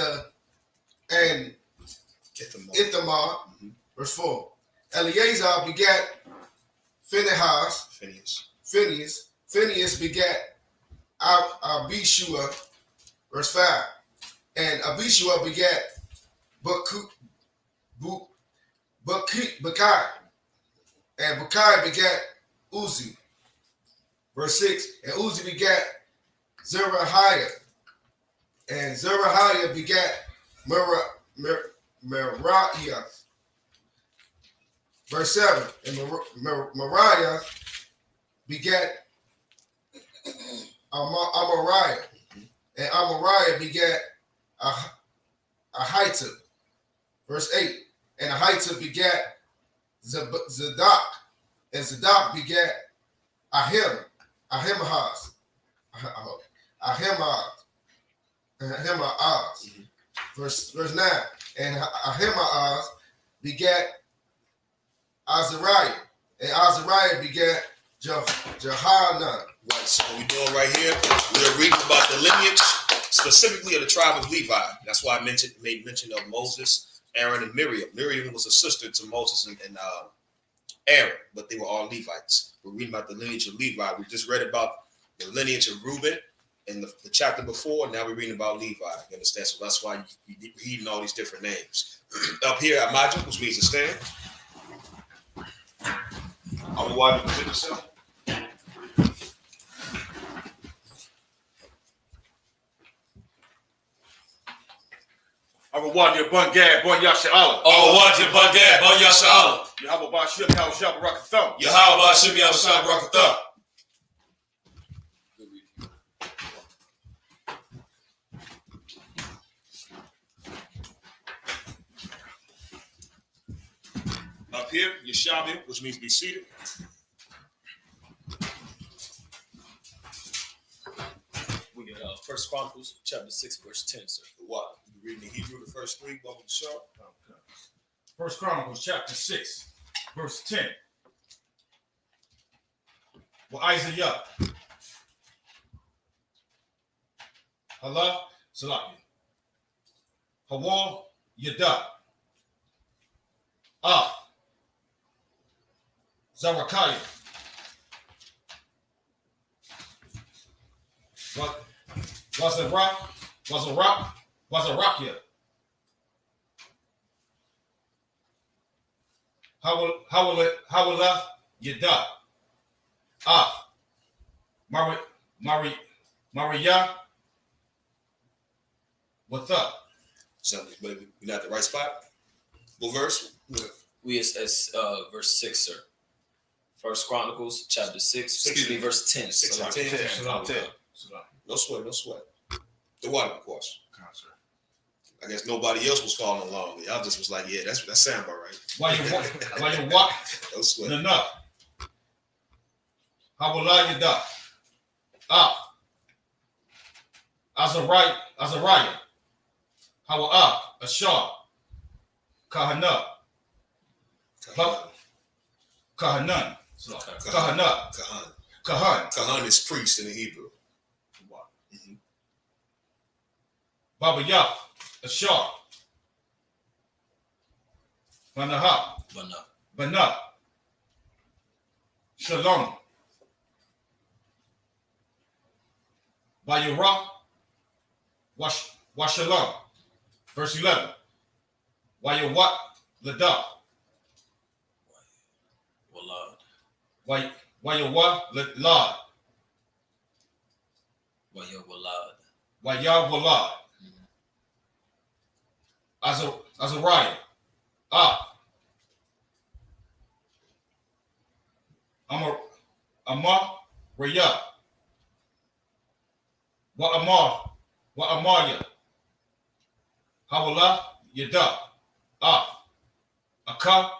Ithamar. Verse 4. Eleazar begat Phinehas. Phineas begat Abishua. Verse 5. And Abishua begat Bukai. And Bukai begat Uzi. Verse 6. And Uzi begat Zerahiah. And Zerahiah begat Meriah. Verse 7. And Meriah begat Amariah. And Amariah begat Ahitub. Verse 8. And Ahitub begat Zadok. And Zadok begat Ahimaaz. Verse 9. And Ahimaaz begat Azariah. And Azariah begat Jehanan. Right, so what we're doing right here, we're reading about the lineage, specifically of the tribe of Levi. That's why I made mention of Moses, Aaron, and Miriam. Miriam was a sister to Moses and Aaron, but they were all Levites. We're reading about the lineage of Levi. We just read about the lineage of Reuben in the chapter before. Now we're reading about Levi. You understand? So that's why you're reading all these different names. Up here, Amajah, which means to stand. I'm the one who put yourself. Arawadi Bun Gad, Bun Yashala. Arawadi Bun Gad, Bun Yashala. Yahweh Bashim, Yahweh Rakatham. Yahweh Bashim, Yahweh Rakatham. Up here, Yeshabim, which means be seated. We got 1 Chronicles chapter 6, verse 10, sir. What? You reading the Hebrew, the first three, welcome to show. 1 Chronicles chapter 6, verse 10. Well, I.S.U.P.K. Allah, Salaki. Hawa, Yada. Zarakiah. Was a Rakia. Hawala Yada. Maria. What's up? Something, but we're not at the right spot. What verse? We is verse 6, sir. 1 Chronicles chapter 6, excuse me, verse 10. 6 and 10. No sweat, no sweat. The water, of course. I guess nobody else was following along. Y'all just was like, yeah, that sound about right. Why you walk? No sweat. Enough. Hawala Yada. Azariah. Hawa Ashar. Kahana. Kahanan. Kahan is priest in the Hebrew. Mm-hmm. Baba Yah. Ashar. Bana. Shalom. Bayura. Washalom. Verse 11. Wayawat Lada. Walad. Wayawa Lad. Wayawalad. Azariah. Amar Raya. Wa Amarya. Hawala Yada. Aka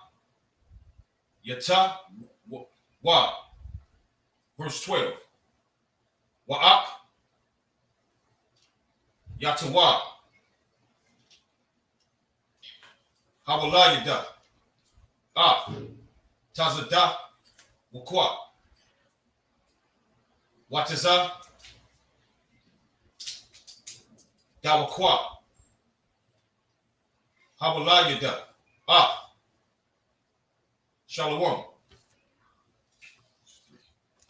Yata Wa. Verse 12. Wa'ak Yatawa. Hawala Yada. Tazada Wakwa. Wataza Dawakwa. Hawala Yada. Shalom.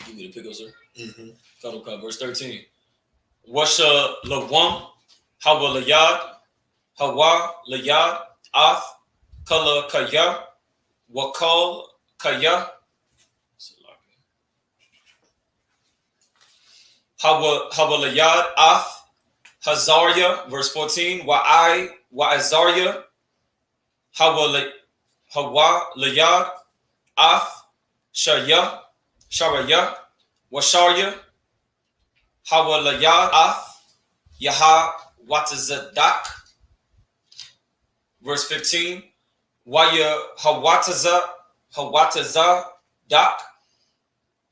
Give me the pick up, sir. Mm-hmm. Verse 13. Washa Lawam. Hawa Layad. Hawa Layad. Ath. Kala Kaya. Wakal Kaya. Hawalayad Ath Hazariah, verse 14. Wa'azariah Hawalayad Ath Sharayah Washarya Hawalayad Ath Yahawatazadak, verse 15. Waya Hawatazadak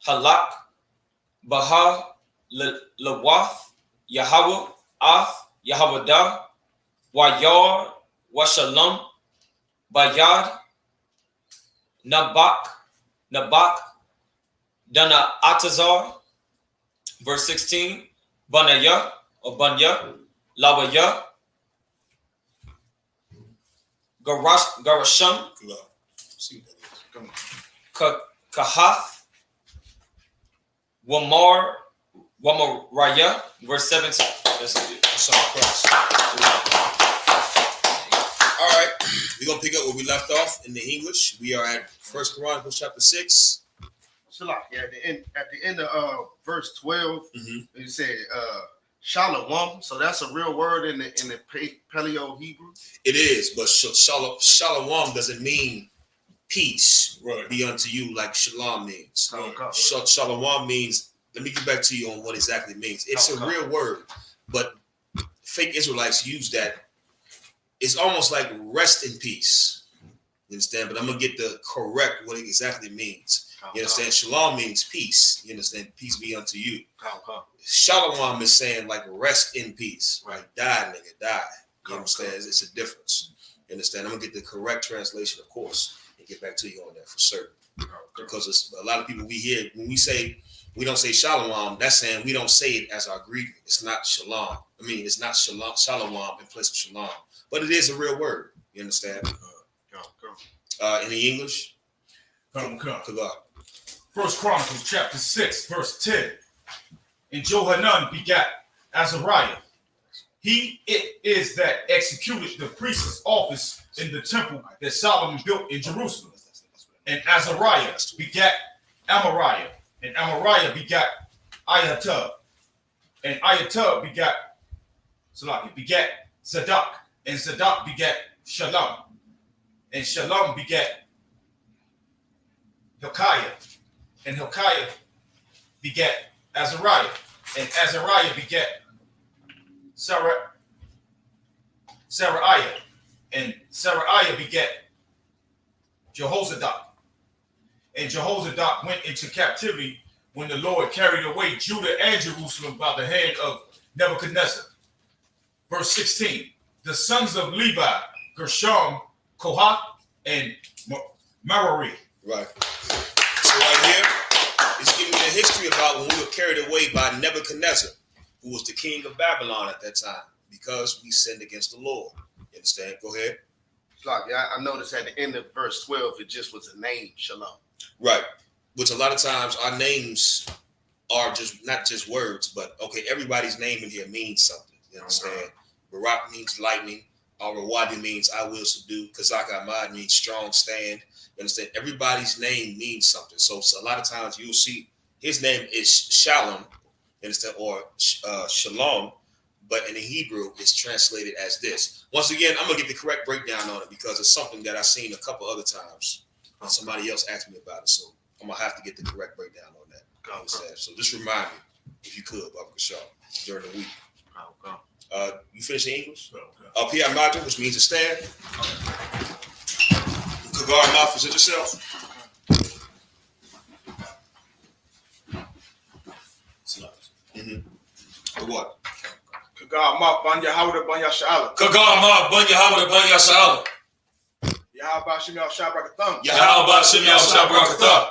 Halak Baha Lawath Yahweh Ath Yahwadah Wayar Washalom Bayad Nabak Dana Atazar, verse 16. Banaya or Banya Lawaya Garasham Kahath Wamaraya, verse 17. That's all Christ. All right, we're gonna pick up where we left off in the English. We are at 1 Chronicles chapter 6. At the end of verse 12, it said Shalom. So that's a real word in the Paleo Hebrew. It is, but shalom doesn't mean peace be unto you like shalom means. Shalom means, let me get back to you on what exactly it means. It's a real word, but fake Israelites use that. It's almost like rest in peace. You understand? But I'm gonna get the correct what it exactly means. You understand? Shalom means peace. You understand? Peace be unto you. Shalom is saying like rest in peace. Right? Die, nigga, die. You understand? It's a difference. You understand? I'm gonna get the correct translation, of course, and get back to you on that for certain. Because it's, a lot of people we hear when we say we don't say shalom, that's saying we don't say it as our greeting. It's not shalom. I mean, it's not shalom in place of shalom, but it is a real word. You understand? In the English, Come. First Chronicles chapter 6, verse 10. And Johanan begat Azariah. He it is that executed the priest's office in the temple that Solomon built in Jerusalem. And Azariah begat Amariah. And Amariah begat I.S.U.P.K. And I.S.U.P.K. begat Zadok. And Zadok begat Shalom. And Shalom begat Hilkiah. And Hilkiah begat Azariah. And Azariah begat Saraiah. And Saraiah begat Jehozadak. And Jehozadak went into captivity when the Lord carried away Judah and Jerusalem by the hand of Nebuchadnezzar. Verse 16. The sons of Levi, Gershom, Kohath, and Merari. Right. So right here, it's giving me a history about when we were carried away by Nebuchadnezzar, who was the king of Babylon at that time, because we sinned against the Lord. You understand? Go ahead. I noticed at the end of verse 12, it just was a name, Shalom. Right. Which a lot of times our names are just not just words, but okay, everybody's name in here means something. You understand? Barak means lightning. Al-Rawadi means I will subdue. Kazak Ahmad means strong stand. You understand? Everybody's name means something. So a lot of times you'll see his name is Shalom, understand, or Shalom, but in the Hebrew it's translated as this. Once again, I'm gonna get the correct breakdown on it because it's something that I've seen a couple other times. And somebody else asked me about it, so I'm gonna have to get the correct breakdown on that. Understand? So just remind me, if you could, Baba Kashal, during the week. You finish in English? P.I. Madra, which means to stand. Kagar mouth, present yourself. For what? Kagar mouth, Banya Howard, Banya Shala. Kagar ma Banya Howard Banya Shala. Yahaba Shimel Shabrakatham. Yahaba Shimel Shabrakatham.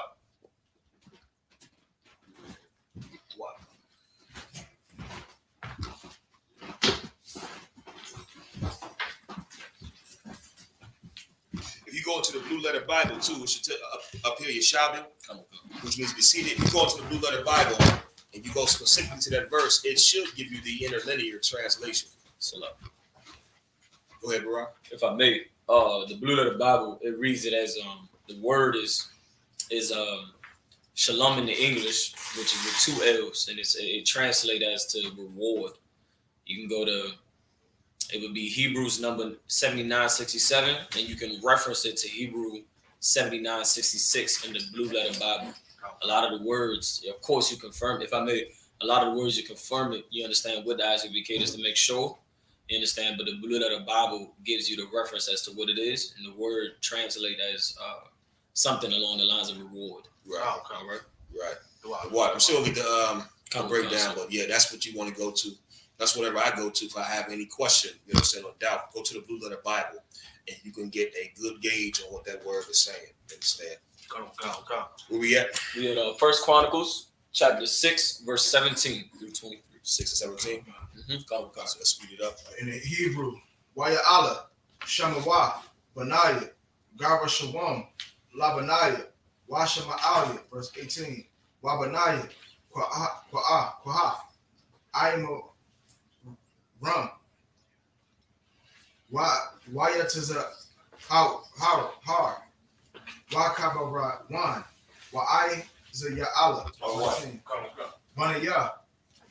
If you go into the Blue Letter Bible too, it should up here your Shabbat, which means be seated. If you go into the Blue Letter Bible and you go specifically to that verse, it should give you the interlinear translation. Go ahead, Barak. If I may, the Blue Letter Bible, it reads it as the word is Shalom in the English, which is with 2 L's, and it translates as to reward. You can go to, it would be Hebrews number 7967, and you can reference it to Hebrew 7966 in the Blue Letter Bible. A lot of the words, of course, you confirm. If I may, a lot of the words you confirm it. You understand what the I.S.U.P.K is to make sure. You understand, but the Blue Letter Bible gives you the reference as to what it is, and the word translate as something along the lines of reward. Right. Oh, Right. What? I'm still get the breakdown, but yeah, that's what you want to go to. That's whatever I go to if I have any question, you know what I'm saying, or doubt. Go to the Blue Letter Bible, and you can get a good gauge on what that word is saying. You understand? Go. Where we at? We at 1 Chronicles chapter 6 verse 17 through 23. 6 and 17. So let's speed it up. In the Hebrew, YAHANNA, Shemawah, Benaiah, Gava Shawam, Labanaiah, Washama'aliyah, verse 18, Wabanaiah, Kwaha, Aimo Rum, Wayataza Har, Wakabara Wan, Wa'ai Zaya'ala, 14, Banaya,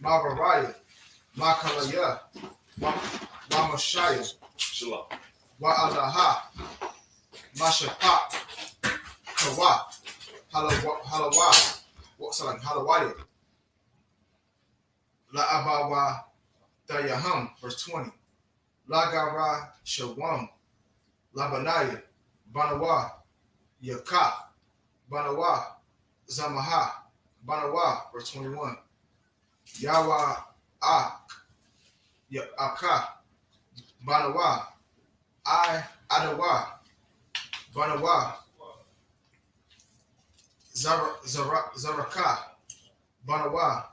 Mavaraya, Makalaya, Mamashaya, Shalom. Wa'alaha, Mashapak, Kawa, Halawa, Halawaya, La'abawa Dayaham, verse 20, Lagara Shawam, Labanaya, Banawa, Yakaf, Banawa, Zamaha, Banawa, verse 21, Yawa Aka, Banawa, Adawa, Banawa, Zaraka, Banawa,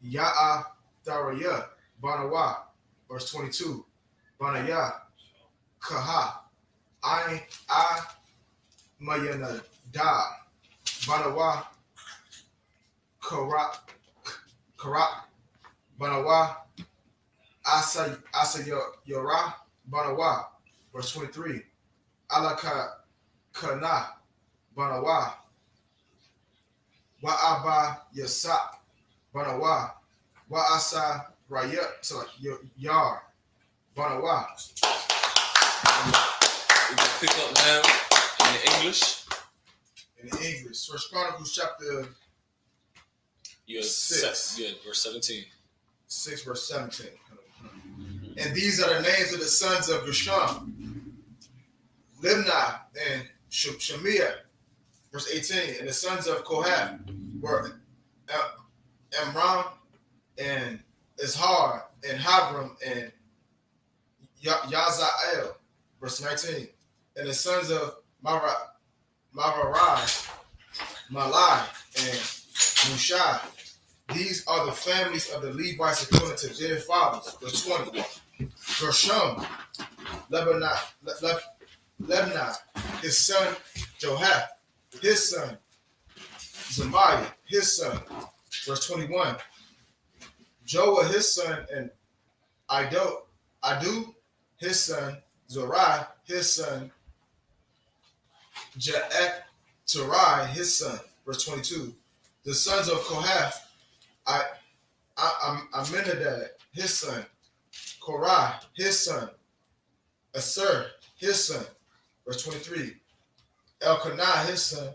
Ya'a Daraya, Banawa, verse 22, Banaya, Kaha, I Mayana Da, Banawa, Karak, Banawa, Asa Yora, Banawa, verse 23, Alaka Kana, Banawa, Wa'aba Yasa, Banawa, Wa'asa Raya, Yar, Banawa. We can pick up now in the English. In the English, 1 Chronicles chapter Verse 17. 6, verse 17. And these are the names of the sons of Gershom, Libnah and Shemiah, verse 18. And the sons of Kohath were Amram and Izhar and Habram and Yazael, verse 19. And the sons of Mavarai, Malai and Mushai. These are the families of the Levites according to their fathers. Verse 20. Gershom, Lebanon, his son Johath, his son Zemiah, his son. Verse 21. Joah, his son, and Adu, his son, Zoriah, his son, Jaek-Terai, his son. Verse 22. The sons of Kohath, Aminadab, his son, Korah, his son, Asir, his son. Verse 23. Elkanah, his son,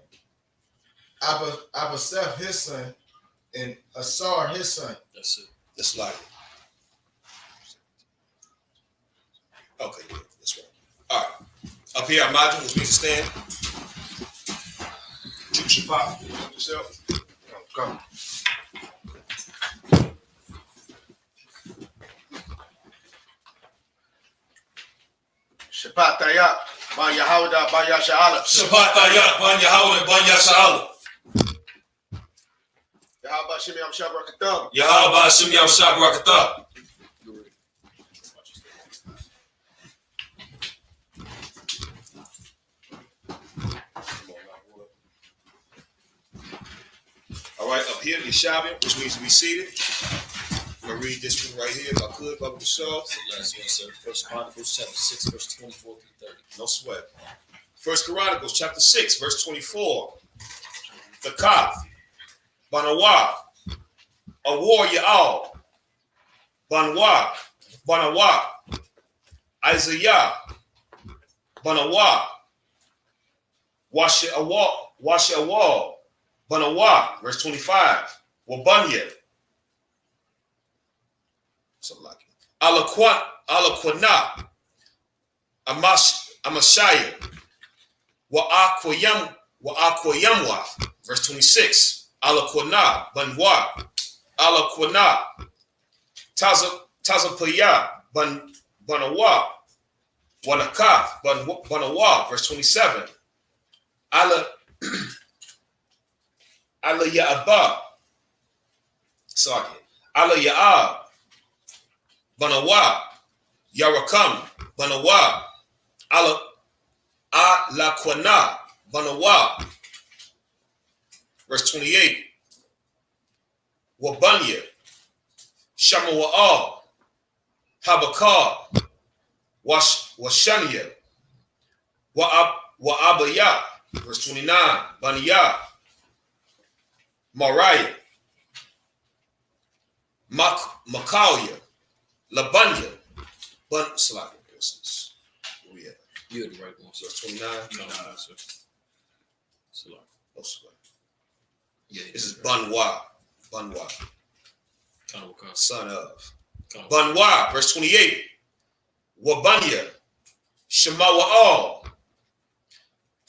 Abaseph, his son, and Asar, his son. That's it. The slide. Okay, yeah, that's right. All right. Up here, our module, which means to stand. Shabbat. Yourself. Go. Shabbat Tayak, Ban Yahawda, Ban Yasha'ala. Shabbat Tayak, Ban Yahawda, Ban Yasha'ala. Yahawba Shimi Amshab Rakatam. Yahawba Shimi Amshab Rakatam. All right, up here, Yeshavim, which means to be seated. I'm going to read this one right here, if I could, Baba the Shaw. Last one, sir. 1 Chronicles chapter 6, verse 24 through 30. No sweat. 1 Chronicles chapter 6, verse 24. The Kath, Banawa. Awar Ya'al. Banwa. Banawa. Isaiah. Banawa. Washawal. Banawa. Verse 25. Wabunya. Something like it. Alakwana. Amashaya. Wa'akwayamwa. Verse 26. Alakwana. Banwa. Alakwana. Tazapaya. Banawa. Wanaka. Banawa. Verse 27. Ala Ya'aba. Sorry. Ala Ya'ab. Banawa. Yarakam. Banawa. La Kwana. Banawa. Verse 28. Wabunya. Shamawa'al. Habakar. Washania. Wa'abaya. Verse 29. Baniya. Mariah. Makalia. Labunya. Slack. Where we at? You had the right one, sir. Verse 29. No, sir. Slack. Oh, slack. Yeah, This is Banwa. Kanawaka. Son of. Kanawaka. Banwa. Verse 28. Wabunya. Shemawa'al.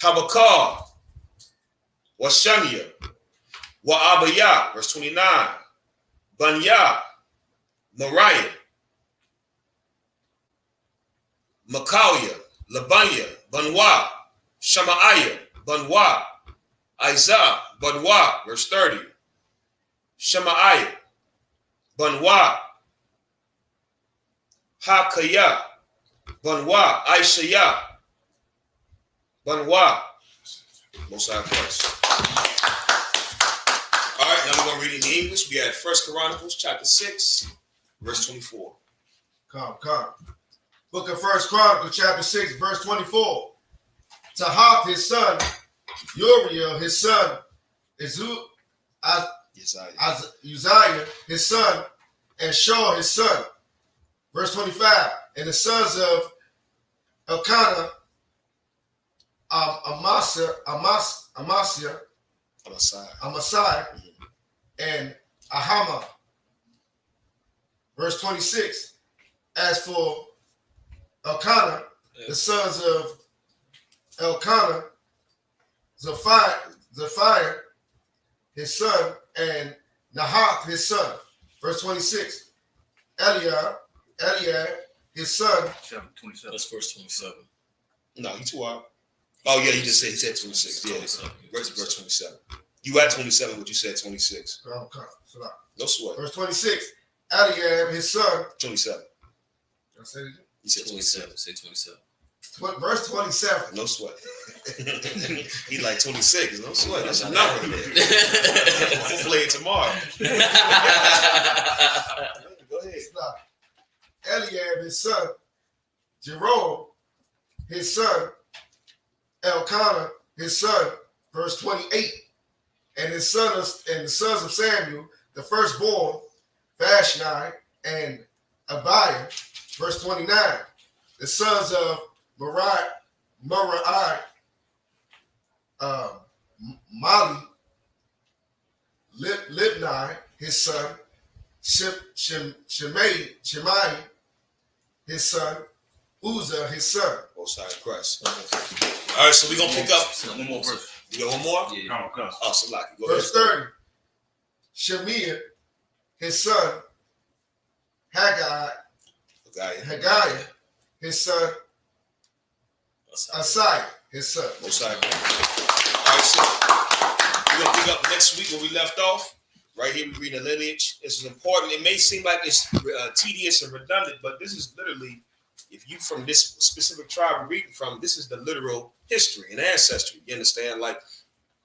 Habakar. Washania. Wa'abaya. Verse 29. Banya. Mariah. Makalia. Labunya. Banwa. Shemaiah. Banwa. Isaiah. Banwa. Verse 30. Shemaiah. Banwa. Hakaya. Banwa. Aishaya. Banwa. Most High Christ. All right, now we're going to read in the English. We had 1 Chronicles chapter 6, verse 24. Come. Book of 1 Chronicles chapter 6, verse 24. Tahath his son, Uriel his son, Uzziah his son, and Shaw his son. Verse 25. And the sons of Elkanah, Amasai, and Ahama. Verse 26. As for Elkanah, the sons of Elkanah, Zephiah, his son, and Nahath, his son. Verse 26. Eliab, his son. 27. That's verse 27. No, you too hard. Oh, yeah, he said 26. Yeah, verse 27. You at 27, but you said 26. No sweat. Verse 26. Eliab, his son. 27. I said it. You said 27. Say 27. Verse 27. No sweat. He like 26. No sweat. That's a number there. We'll play it tomorrow. Go ahead. Eliab, his son. Jerome, his son. Elkanah, his son. Verse 28. And the sons of Samuel, the firstborn, Vashni and Abiah. Verse 29. The sons of Mari, Mali, Libni, his son, Shemai, his son, Uzzah, his son. Most High Christ. All right, so we're going to pick up. One more verse. You got one more? Yeah. Oh, so like, go Verse ahead. 30. Shemiah, his son, Haggai, his son, Asai, his son. Most High Christ. All right, so we're going to pick up next week where we left off. Right here, we read the lineage. This is important. It may seem like it's tedious and redundant, but this is literally, if you from this specific tribe we're reading from, this is the literal history and ancestry. You understand? Like,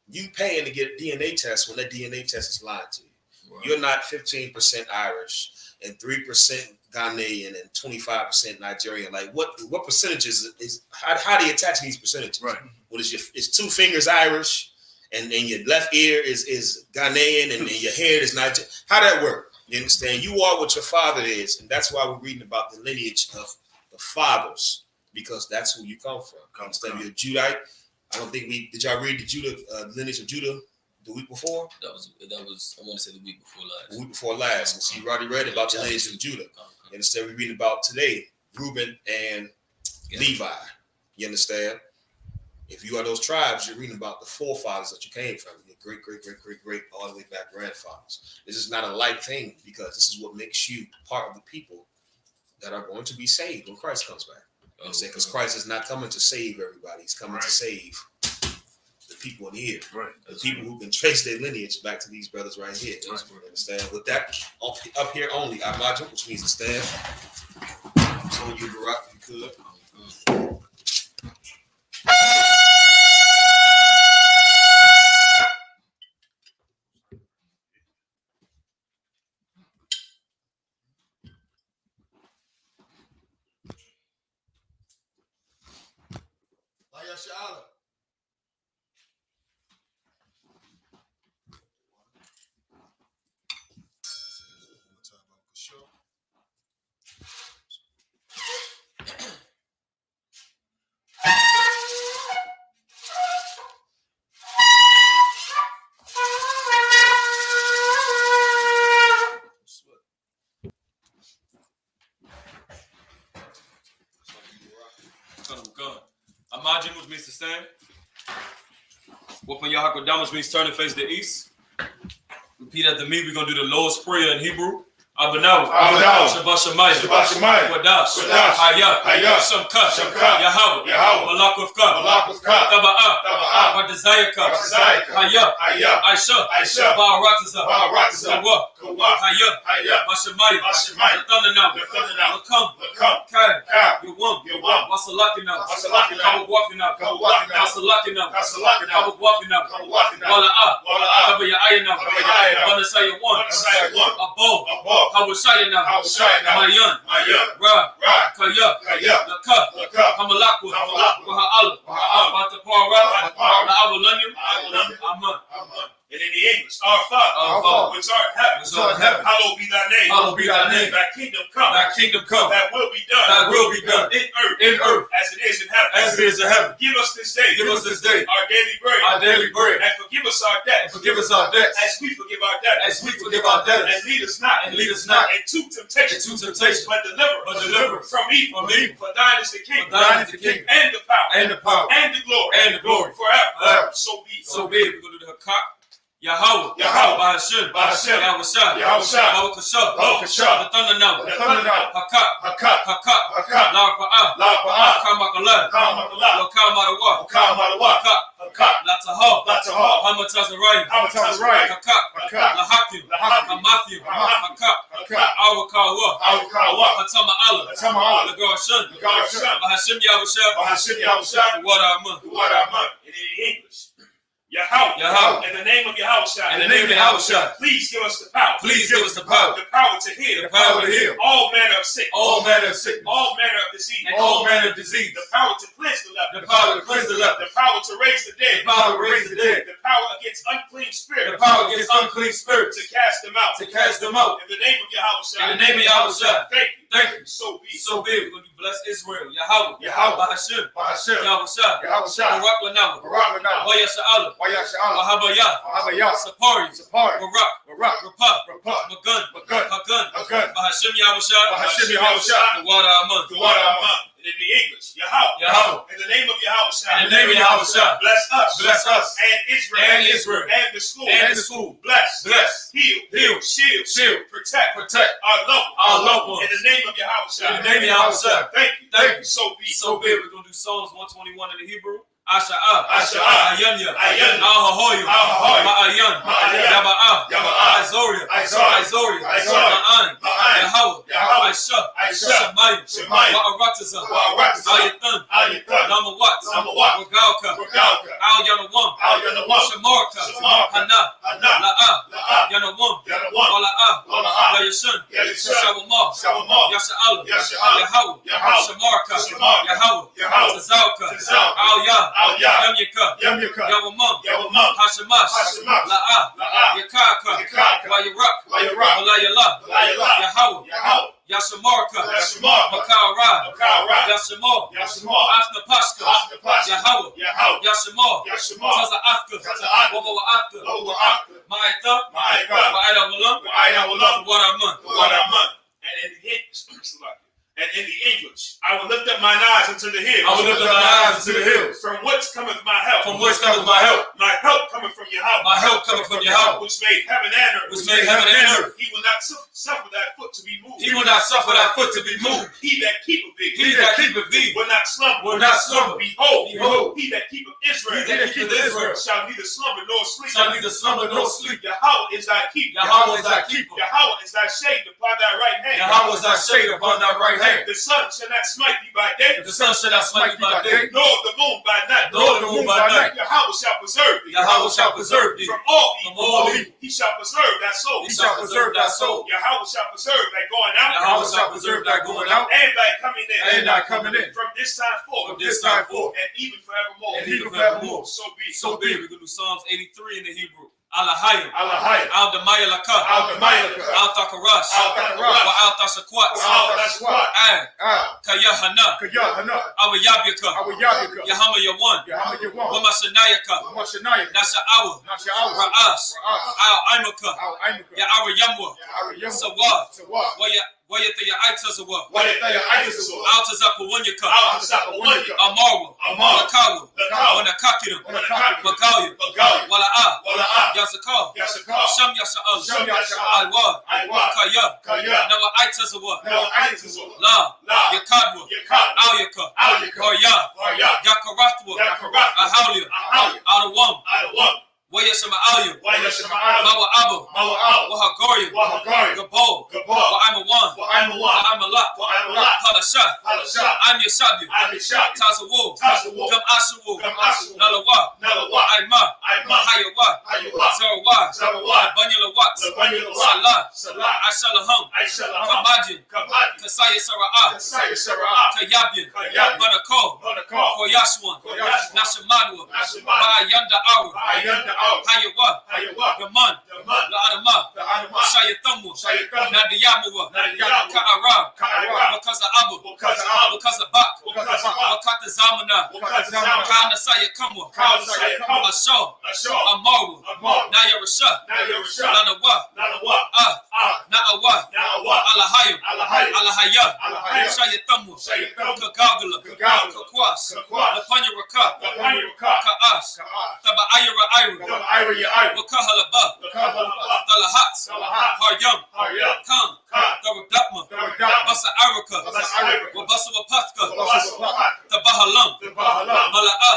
you paying to get a DNA test when that DNA test is lying to you. Right. You're not 15% Irish and 3% Ghanaian and 25% Nigerian. Like, what percentages is how do you attach these percentages? Right. What is is 2 fingers Irish and your left ear is Ghanaian, and your hair is not. How that work? You understand? You are what your father is, and that's why we're reading about the lineage of the fathers, because that's who you come from. Understand? You're a Judite. I don't think did y'all read the Judah lineage of Judah the week before? That was I want to say the week before last. The week before last. And so you already read about the lineage of Judah. You understand? We're reading about today Reuben and Levi. You understand? If you are those tribes, you're reading about the forefathers that you came from, your great, all the way back grandfathers. This is not a light thing, because this is what makes you part of the people that are going to be saved when Christ comes back. You understand? Because Christ is not coming to save everybody. He's coming to save the people in here. Right. The people who can trace their lineage back to these brothers right here. You understand? With that, up here only, Amaja, which means to stand. So you, Barack, if you could. SHALAM. Imagine, which means to stand. Open YAHANNA, which means turn and face the east. Repeat after me. We're going to do the Lord's Prayer in Hebrew. Abanaw, Shabbat Shemayim, Kodash, I.S.U.P.K, Yahweh, Malakufka, Taba'ah, Badazayaka, I.S.U.P.K, Ba'arataza, Kawa, Hayah, Bashamayim, Thundernaw, Lakam, Kai, Yawam, Wasalakinaw, Kabagwafinaw, Wasalakinaw, Kabagwafinaw, Wala'ah, Tabaya'ayanaw, Banasaya 1, Abo, Hawashayana, Mayan, Ra, Kaya, Laka, Hamalakwa, Waha'ala, Batapara, La'awalanyam, Aman. And in the English, our Father, which art in heaven, hallowed be thy name. Thy kingdom come. Thy will be done. In earth, as it is in heaven. Give us this day. Our daily bread. And forgive us our debts. As we forgive our debtors. And lead us not into temptation. But deliver from evil. For thine is the kingdom. And the power. And the glory. Forever. So be it. We're going to do the Hakak. Yahweh, Bahashim, Yahushua, Bawakashah, the Thundernaw, Hakak, La'apa'ah, Kamakalad, Wakamadawa, Latahah, Hamatazarayim, Hakak, Lahakim, Hamathim, Hakak, Awakawa, Hatama Allah, Lagarashun, Bahashim Yahushua, Wadaman. In English. Yahweh. In the name of Yahweh. Please give us the power. The power to heal. All manner of sickness. All manner of disease. The power to cleanse the leper. The power to raise the dead. The power against unclean spirits. To cast them out. In the name of Yahweh. Thank you. So be it. We're going to bless Israel. Yahweh. Bahashim. Yahushua. Barak Wahabayah. Sapari. Barak. Rapah. Magun. Bahashim Yahushua. Wadaman. In the English, Yahweh. In the name of Yahweh. Bless us. And Israel. And the school. Bless. Heal. Shield. Protect. Our loved ones. In the name of Yahweh. Thank you. So be. We're going to do Psalms 121 in the Hebrew. Asha'ah, Ayanya, Al-Hahoyu, Ma'ayan, Yaba'ah, Izoria, Ma'an, Yahweh, I.S.U.P.K, Shemayim, Ma'arataza, Ayathan, Namawat, Wagalka, Al-Yanawam, Shamarka, Hana, La'ah, Yanawam, Wala'ah, Yayashun, Shawamah, Yasha'ala, Yahweh, Shamarka, Yahweh, Tazalka, Al-Yah, Yam Yaka, Yawamam, Hashemash, La'a, Yakaka, Wayarak, Walayala, Yahawah, Yashamarka, Makara, Yashamar, After Pashka, Yahawah, Yashamar, Taza Afka, Wawa Afka, Ma'ita, Ma'ida Walam, Waraman. And in the English, I will lift up mine eyes unto the hills. From whence cometh my help? My help cometh from Yahweh. Which made heaven and earth. He will not suffer thy foot to be moved. He that keepeth thee will not slumber. Behold, he that keepeth Israel shall neither slumber nor sleep. Yahweh is thy keeper. Yahweh is thy shade upon thy right hand. The sun shall not smite thee by day, nor the moon by night. Yahweh shall preserve thee. From all evil. He shall preserve thy soul. Yahweh shall preserve thy going out. And thy coming in. From this time forth. And even forevermore. So be. We're going to do Psalms 83 in the Hebrew. Alahayim, Al Damaya Laka, Al Takarash, Wa Al Tashakwat, Kayahana, Our Yabika, Yahama Yawan, Wama Shanayaka, Nasha Awa, Ra'as, Al Imaka, Ya'ara Yamwa, Sawad, Wayata Yaitazawa, Altazapa Wanyaka, Amarwa, Makawa, Wanakakiram, Magalia, Wala'a, Yasaka, Sham Yasa'al, Alwa, Kaya, Nawa Aitazawa, La, Yakadwa, Alyaka, Koya, Yakarathwa, Ahaulia, Adawam, Wayashama Alia, Mawa Abu, Wahagoria, Gabol, Wa'amawan, Wa'amalak, Halasha, I'm Yashabi, Tazawu, Gam Ashawu, Nalawa, Aima, Hayawa, Zarawat, Banyala Salah, Ashalaham, Kamajin, Kasaya Sara'ah, Kayabin, Banako, Koyashwan, Nashamadwa, Ba'ayanda Awa, Hayawa, Gaman, La'adama, Shayathamu, Nadiyamuwa, Ka'arab, because of Abu, because of Bak, Wakata Zamana, Kana Sayakamwa, Ashaw, Amaru, Nayarasha, Lanawa, Na'awa, Alahayim, Alahaya, Shayathamu, Kagagala, Kakwas, Napanya Raka, Ka'as, Taba'ayara, Wakahalaba, Dalahats, Haryam, Kam, Darudapma, Basa Araka, Wabasa Wapatka, Tabahalam, Mala'a,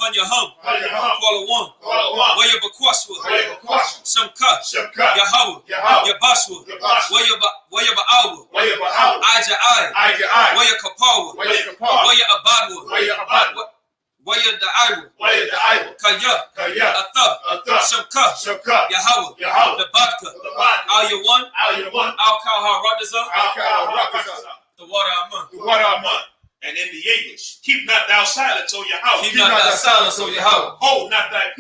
Panyaham, Kuala One, Waya Bakwaswa, Shamka, Yahawah, Yabashwa, Waya Ba'awa, Aja Ai, Waya Kapawa, Waya Abadwa, Waya Da'awa, Kaya, Atha, Shamka, Yahawah, the Badka, Al Yawan, Al Kalha Radaza, the water Aman. And in the English, keep not thou silence, O Yahweh. Hold not thy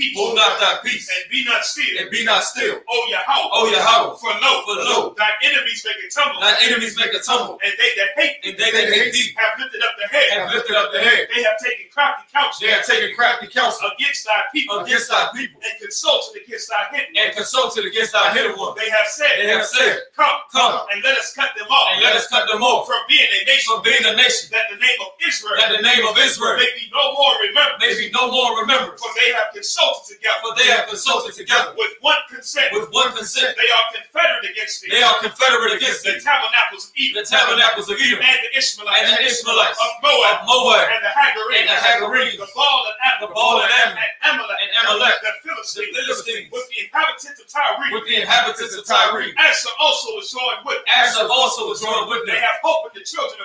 peace. And be not still. O Yahweh. For lo, thine enemies make a tumble. And they that hate thee have lifted up the head. They have taken crafty counsel. Against thy people. And consulted against thy hidden ones. They have said, Come, and let us cut them off. From being a nation. That the name of Israel may be no more remembered. For they have consulted together. With one consent. They are confederate against thee. The tabernacles of Edom. And the Ishmaelites. Of Moab. And the Hagarenes. The Baal and Amalek. The Philistines. With the inhabitants of Tyre. Asa also was joined with them. They have hope in the children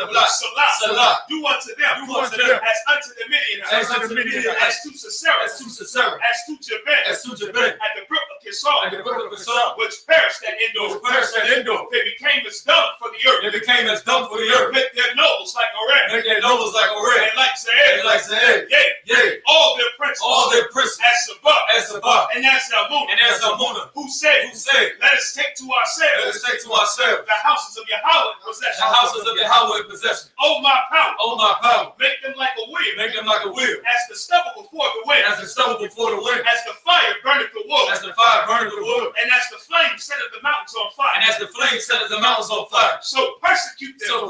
of light. Salah. Do unto them. Do unto them. As unto the Midianites. As unto the Midianites. As to Sisera. As to Sisera. As to Jabin. As to Jabin. At the brook of Kishon. At the brook of Kishon. Which perished at Endor. They became as dung for the earth. They became as dung for the earth. Make their nobles like Oreb. Make their nobles like Oreb. And like Zaed. And like Zaed. Yea. All their princes. All their princes. As Sabbath. And as Zalmunna. And as Zalmunna. Who said, let us take to ourselves. The houses of Yahweh in possession. The houses of Yahweh in possession. Oh my power. Oh my power. Make them like a wheel. Make them like a wheel. As the stubble before the wind. As the stubble before the wind. As the fire burneth the wood. As the fire burneth the wood. And as the flame setteth the mountains on fire. And as the flame setteth the mountains on fire. So persecute them.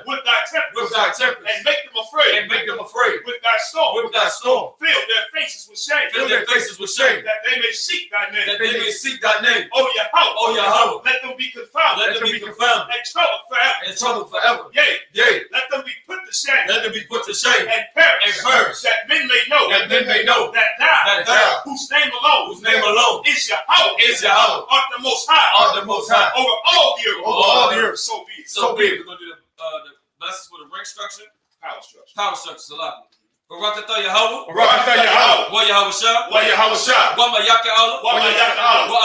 With thy temper. And make them afraid. With thy storm. Fill their faces with shame. That they may seek thy name. Oh Yahweh. Let them be confounded. And troubled forever. Yea. Let them be put to shame. And perish. That men may know. That thou. Whose name alone. Is Yahweh. Art the most high. Over all the earth. So be it. We're going to do the blessings for the rank structure. Power structure. A lot. Barakatah Yahweh. Yahweh. YAHANNA. Wa Mayaka Allah. Wa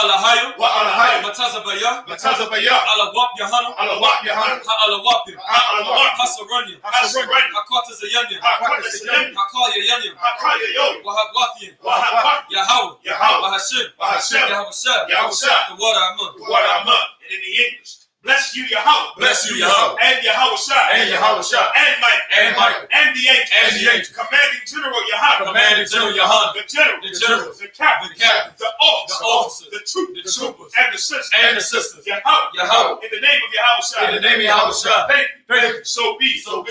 Alahayu. Matazabaya. Ala Yahanna. Ha Ala Hasaranya. Hakatazayanya. Hakaya Yanya. Wa Yahweh. Wahashim. Yahweh. The water I'm on. And in the English. Bless you, Yahweh. And Yahweh. And Mike. And the angels. Commanding General Yahweh. The generals. The captains. The officers. The troopers. And the sisters. Yahweh. In the name of Yahweh. Thank you. So be. We're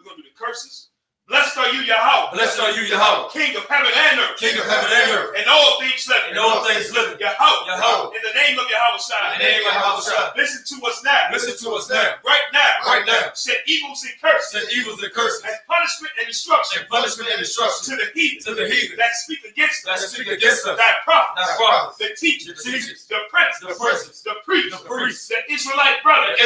going to do the curses. Blessed are you, Yahweh. King of heaven and earth. And all things living. Yahweh. In the name of Yahweh. Listen to us now. Right now. Send evils and curses. And punishment and destruction. To the heathen. That speak against us. Thy prophets. The teachers. The princes. The priests. The Israelite brothers.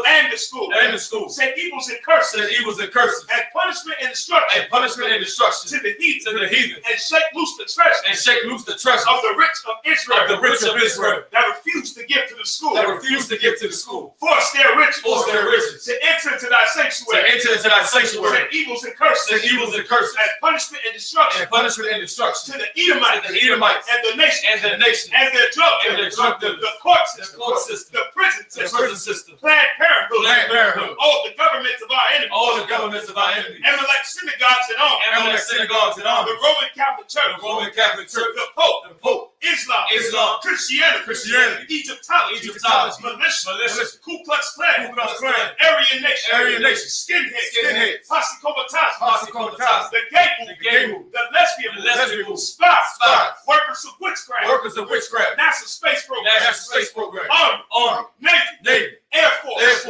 And the school. Send evils and curses. And punishment and destruction to the heathen, and shake loose the treasure of the rich of Israel, that refuse to give to the school, force their riches, to enter into thy sanctuary, send evils and curses, and punishment and destruction to the Edomites, and the nation, and their drug dealers, the court system, the prison system, Planned Parenthood, all the governments of our enemies, Amalek synagogues and arms, the Roman Catholic Church, the Pope, Islam, Christianity, Egyptology, militia, Ku Klux Klan, Aryan Nation, skinheads, posse comitatus, the gay movement, the lesbian movement, spies, workers of witchcraft, NASA space program, Army, Navy, Air Force,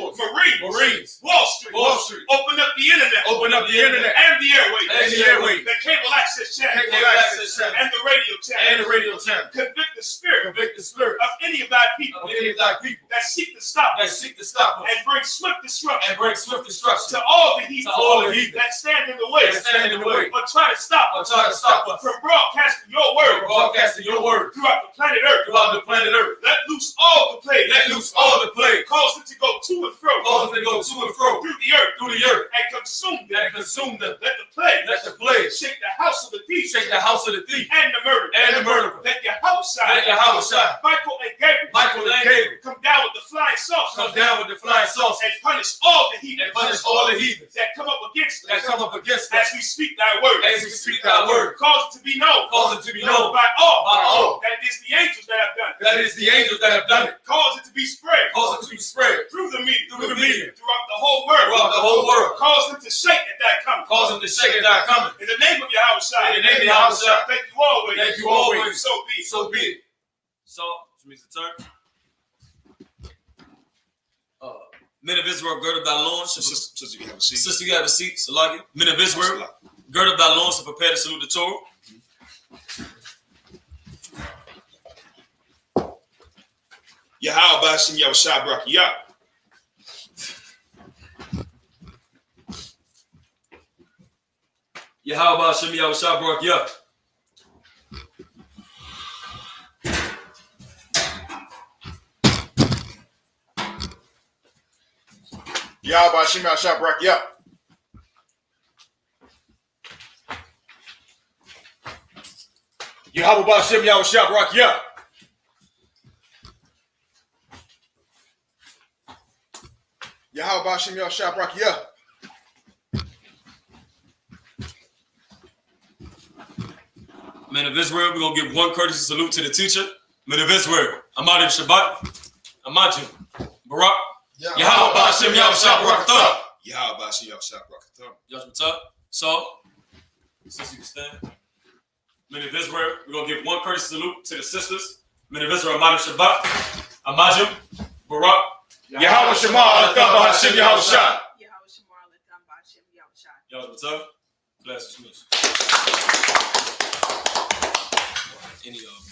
Marines, Wall Street, open up the internet, and the airways, the cable access channel, and the radio channel, convict the spirit of any of thy people, that seek to stop us, and bring swift destruction to all the heathen that stand in the way, but try to stop us from broadcasting your word throughout the planet Earth. Let loose all the plague, cause it to go to and fro through the earth, and consume them. Let the plague shake the house of the thief, and the murderer. Let Yahweh, Michael and Gabriel, come down with the flying saucer, and punish all the heathens that come up against us, as we speak thy word. Cause it to be known by all that it is the angels that have done it. Cause it to be spread through the media throughout the whole world. Cause them to shake at thy coming. In the name of Yahweh. Thank you always. So be it. So, which means the turn. Men of Israel, gird up thy loins. Sister, you have a seat. Sister, you have a seat. Salagi. Men of Israel, gird up thy loins to prepare to salute the Torah. Yahweh Bashim Yahushua Brakiyah. Yahweh Hashem Yahushua Barak Yah. Yahweh Hashem Yahushua Barak Yah. Yahweh Hashem Yahushua Barak Yah. Yahweh Hashem Yahushua Barak Yah. Men of Israel, we're going to give one courtesy salute to the teacher. Men of Israel, Amadim Shabbat, Amajim, Barak, Yahweh Hashem Yahushua Barak Yah. Yahweh Hashem Yahushua Barak Yah. Yahweh. So, since you can stand. Men of Israel, we're going to give one courtesy salute to the sisters. Men of Israel, Amadim Shabbat, Amajim, Barak, Yahweh Shema Alatam Hashem Yahushua. Yahweh Shema Alatam Hashem Yahushua. Yahweh. Class dismissed. Any of